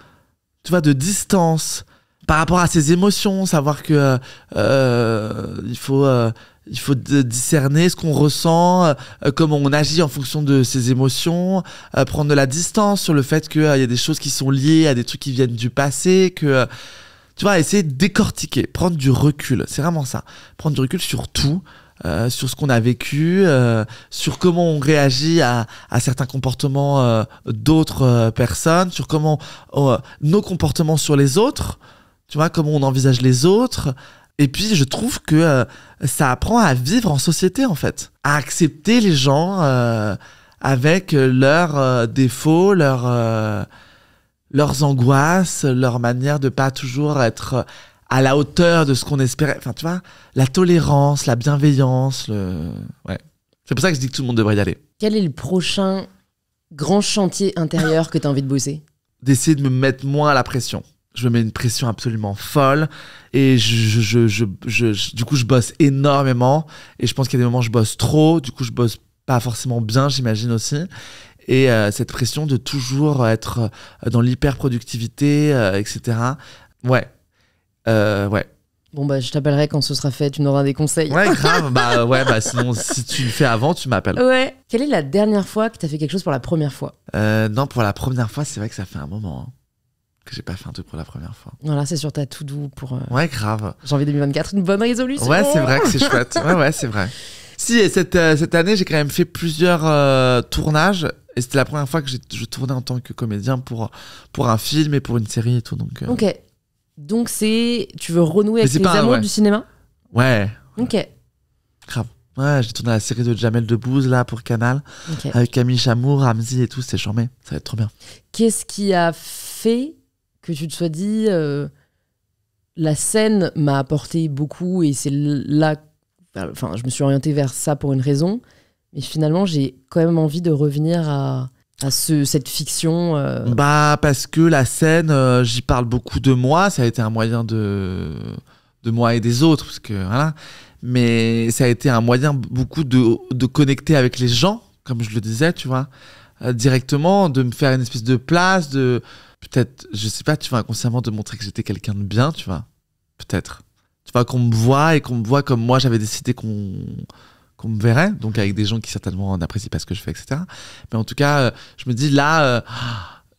tu vois, de distance par rapport à ses émotions, savoir que il faut discerner ce qu'on ressent, comment on agit en fonction de ses émotions, prendre de la distance sur le fait qu'il y a des choses qui sont liées à des trucs qui viennent du passé, que... Tu vois, essayer de décortiquer, prendre du recul, c'est vraiment ça. Prendre du recul sur tout, sur ce qu'on a vécu, sur comment on réagit à certains comportements d'autres personnes, sur comment nos comportements sur les autres, tu vois, comment on envisage les autres. Et puis, je trouve que ça apprend à vivre en société, en fait. À accepter les gens avec leurs défauts, leurs angoisses, leur manière de pas toujours être à la hauteur de ce qu'on espérait. Enfin, tu vois, la tolérance, la bienveillance, ouais. C'est pour ça que je dis que tout le monde devrait y aller. Quel est le prochain grand chantier intérieur que tu as envie de bosser ? D'essayer de me mettre moins à la pression. Je me mets une pression absolument folle et du coup, je bosse énormément et je pense qu'il y a des moments où je bosse trop. Du coup, je bosse pas forcément bien, j'imagine aussi. Et cette pression de toujours être dans l'hyper-productivité, etc. Ouais. Ouais. Bon, bah, je t'appellerai quand ce sera fait, tu m'auras des conseils. Ouais, grave. Sinon, si tu le fais avant, tu m'appelles. Ouais. Quelle est la dernière fois que t'as fait quelque chose pour la première fois ? Non, pour la première fois, c'est vrai que ça fait un moment que j'ai pas fait un truc pour la première fois. Voilà, c'est sur ta to-do pour ouais, grave. janvier 2024, une bonne résolution. Ouais, c'est vrai que c'est chouette. Ouais, c'est vrai. Si, et cette année, j'ai quand même fait plusieurs tournages. Et c'était la première fois que je tournais en tant que comédien pour un film et pour une série et tout. Donc, Ok. Donc tu veux renouer avec les amours du cinéma ? Ouais. Ok. Grave. Ouais, j'ai tourné la série de Jamel Debbouze là pour Canal. Okay. Avec Camille Chamour, Ramzy et tout, c'était charmé. Ça va être trop bien. Qu'est-ce qui a fait que tu te sois dit la scène m'a apporté beaucoup et c'est là... Enfin, je me suis orientée vers ça pour une raison. Mais finalement, j'ai quand même envie de revenir à cette fiction. Parce que la scène, j'y parle beaucoup de moi. Ça a été un moyen de moi et des autres. Parce que, voilà. Mais ça a été un moyen beaucoup de connecter avec les gens, comme je le disais, tu vois. Directement, de me faire une espèce de place, de peut-être, je sais pas, tu vois, inconsciemment, de montrer que j'étais quelqu'un de bien, tu vois. Peut-être. Tu vois, qu'on me voit et qu'on me voit comme moi, j'avais décidé qu'on qu'on me verrait, donc avec des gens qui certainement n'apprécient pas ce que je fais, etc. Mais en tout cas, je me dis là,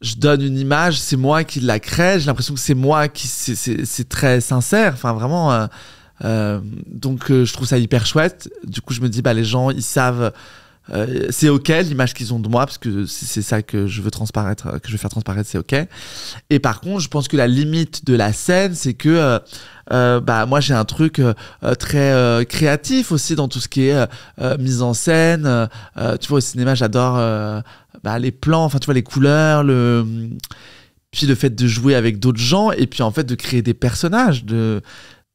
je donne une image, c'est moi qui la crée, j'ai l'impression que c'est moi qui... C'est très sincère, enfin vraiment... donc je trouve ça hyper chouette. Du coup, je me dis, les gens, ils savent... c'est ok l'image qu'ils ont de moi parce que c'est ça que je veux transparaître, que je veux faire transparaître, c'est ok. Et par contre je pense que la limite de la scène c'est que moi j'ai un truc très créatif aussi dans tout ce qui est mise en scène. Tu vois, au cinéma j'adore les plans, enfin tu vois, les couleurs, puis le fait de jouer avec d'autres gens et puis en fait de créer des personnages.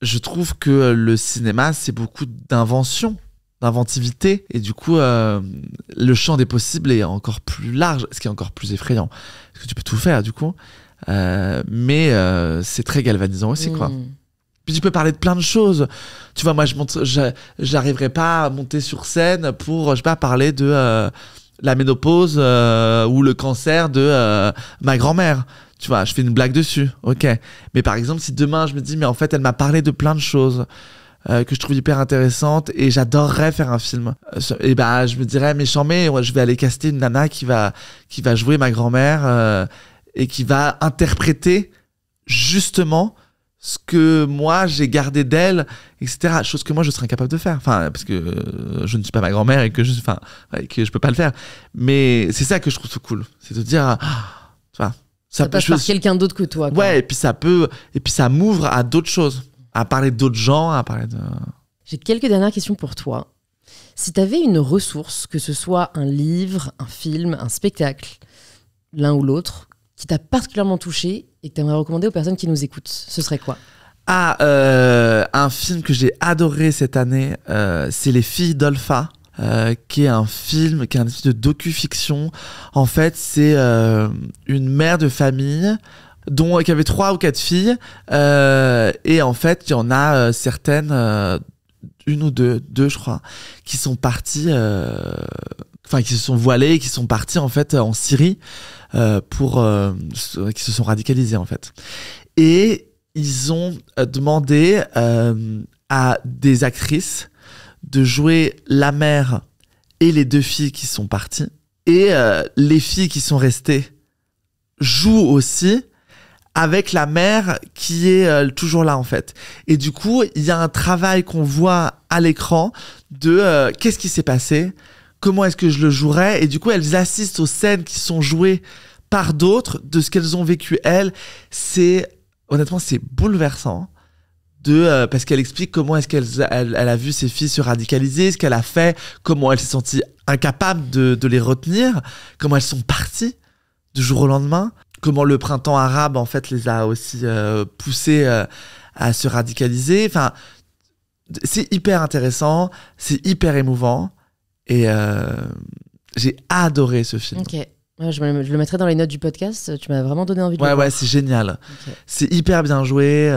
Je trouve que le cinéma c'est beaucoup d'inventivité, et du coup le champ des possibles est encore plus large, ce qui est encore plus effrayant parce que tu peux tout faire du coup, mais c'est très galvanisant aussi quoi. Puis tu peux parler de plein de choses, tu vois. Moi j'arriverais pas à monter sur scène pour parler de la ménopause ou le cancer de ma grand-mère. Tu vois, je fais une blague dessus, ok. Mais par exemple, si demain je me dis mais en fait elle m'a parlé de plein de choses que je trouve hyper intéressante et j'adorerais faire un film, et je me dirais mais je vais aller caster une nana qui va jouer ma grand-mère et qui va interpréter justement ce que moi j'ai gardé d'elle, etc. Chose que moi je serais incapable de faire, enfin parce que je ne suis pas ma grand-mère et que que je peux pas le faire. Mais c'est ça que je trouve cool, c'est de dire ça passe par quelqu'un d'autre que toi, quoi. Ouais, et puis ça m'ouvre à d'autres choses, à parler d'autres gens, à parler de... J'ai quelques dernières questions pour toi. Si tu avais une ressource, que ce soit un livre, un film, un spectacle, l'un ou l'autre, qui t'a particulièrement touché et que tu aimerais recommander aux personnes qui nous écoutent, ce serait quoi ? Un film que j'ai adoré cette année, c'est Les Filles d'Olpha, qui est un film, qui est un espèce de docu-fiction. En fait, c'est une mère de famille qui avait 3 ou 4 filles, et en fait il y en a certaines, une ou deux je crois, qui sont parties, qui se sont voilées et qui sont parties en fait en Syrie qui se sont radicalisées en fait. Et ils ont demandé à des actrices de jouer la mère et les 2 filles qui sont parties, et les filles qui sont restées jouent aussi avec la mère qui est toujours là en fait. Et du coup, il y a un travail qu'on voit à l'écran de qu'est-ce qui s'est passé, comment est-ce que je le jouerais, et du coup, elles assistent aux scènes qui sont jouées par d'autres, de ce qu'elles ont vécu elles. Honnêtement, c'est bouleversant parce qu'elle explique comment est-ce qu'elle a vu ses filles se radicaliser, ce qu'elle a fait, comment elle s'est sentie incapable de les retenir, comment elles sont parties du jour au lendemain, comment le printemps arabe en fait les a aussi poussées à se radicaliser. Enfin, c'est hyper intéressant, c'est hyper émouvant, et j'ai adoré ce film. Ok, je le mettrai dans les notes du podcast. Tu m'as vraiment donné envie de le voir. Ouais, c'est génial. Okay. C'est hyper bien joué.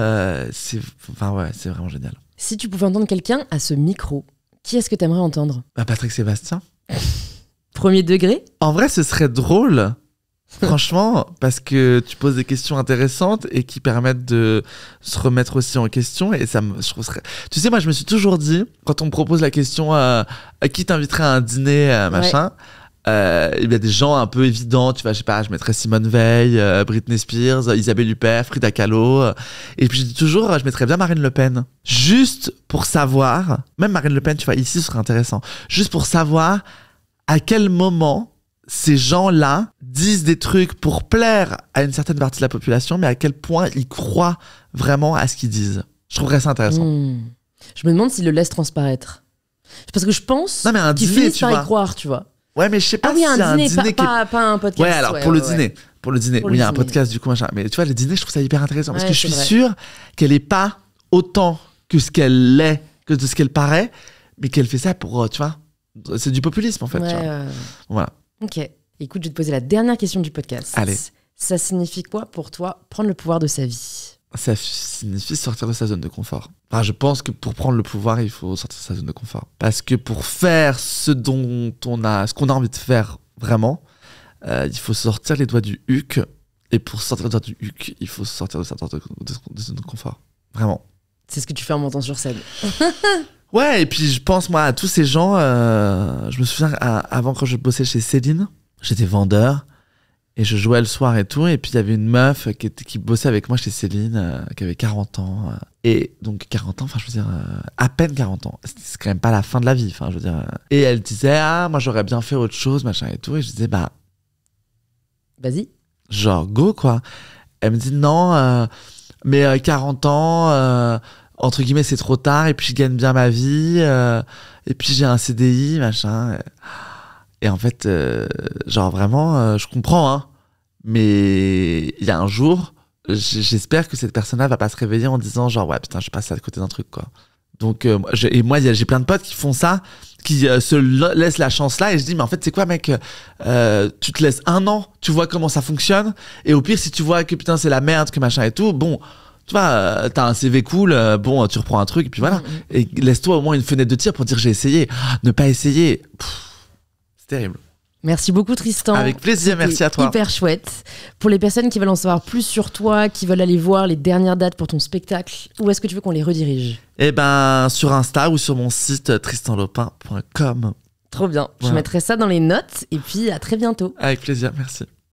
C'est vraiment génial. Si tu pouvais entendre quelqu'un à ce micro, qui est-ce que tu aimerais entendre ? Patrick Sébastien. Premier degré ? En vrai, ce serait drôle. Franchement, parce que tu poses des questions intéressantes et qui permettent de se remettre aussi en question, et je trouve tu sais, moi je me suis toujours dit, quand on me propose la question à qui t'inviterais à un dîner, machin, il y a des gens un peu évidents, tu vois, je mettrais Simone Veil, Britney Spears, Isabelle Huppert, Frida Kahlo, et puis je dis toujours, je mettrais bien Marine Le Pen, juste pour savoir, même Marine Le Pen, tu vois, ici ce serait intéressant, juste pour savoir à quel moment ces gens-là disent des trucs pour plaire à une certaine partie de la population, mais à quel point ils croient vraiment à ce qu'ils disent. Je trouverais ça intéressant. Je me demande s'ils le laissent transparaître. Parce que je pense qu'ils finissent par y croire, tu vois. Ouais, mais je sais pas si c'est un dîner pas un podcast. Ouais, alors pour le dîner. Pour le dîner. Oui, il y a un podcast du coup, machin. Mais tu vois, les dîners, je trouve ça hyper intéressant. Parce que je suis sûre qu'elle est pas autant que ce qu'elle est, que de ce qu'elle paraît, mais qu'elle fait ça pour, tu vois, c'est du populisme en fait. Tu vois. Voilà. Ok. Écoute, je vais te poser la dernière question du podcast. Allez. Ça signifie quoi pour toi prendre le pouvoir de sa vie ? Ça signifie sortir de sa zone de confort. Enfin, je pense que pour prendre le pouvoir, il faut sortir de sa zone de confort. Parce que pour faire ce qu'on a envie de faire vraiment, il faut sortir les doigts du huc. Et pour sortir les doigts du huc, il faut sortir de sa zone de confort. Vraiment. C'est ce que tu fais en montant sur scène. Ouais, et puis je pense, moi, à tous ces gens. Je me souviens, avant, quand je bossais chez Céline, j'étais vendeur et je jouais le soir et tout. Et puis il y avait une meuf qui bossait avec moi chez Céline, qui avait 40 ans. Et donc 40 ans, enfin, je veux dire, à peine 40 ans. C'est quand même pas la fin de la vie, enfin, je veux dire. Et elle disait, ah, moi, j'aurais bien fait autre chose, machin et tout. Et je disais, bah. Vas-y. Genre, go, quoi. Elle me dit, non, mais 40 ans. Entre guillemets, c'est trop tard, et puis je gagne bien ma vie, et puis j'ai un CDI, machin. Et en fait, genre vraiment, je comprends, hein, mais il y a un jour, j'espère que cette personne-là va pas se réveiller en disant genre, ouais, putain, je passe à côté d'un truc, quoi. Donc, moi, j'ai plein de potes qui font ça, qui se laissent la chance là, et je dis, mais en fait, c'est quoi, mec, tu te laisses 1 an, tu vois comment ça fonctionne, et au pire, si tu vois que putain, c'est la merde, que machin et tout, bon. Tu vois, t'as un CV cool, bon, tu reprends un truc, et puis voilà. Et laisse-toi au moins une fenêtre de tir pour dire j'ai essayé. Ne pas essayer, c'est terrible. Merci beaucoup Tristan. Avec plaisir, merci à toi. Hyper chouette. Pour les personnes qui veulent en savoir plus sur toi, qui veulent aller voir les dernières dates pour ton spectacle, où est-ce que tu veux qu'on les redirige ? Eh ben, sur Insta ou sur mon site tristanlopin.com. Trop bien. Voilà. Je mettrai ça dans les notes, et puis à très bientôt. Avec plaisir, merci.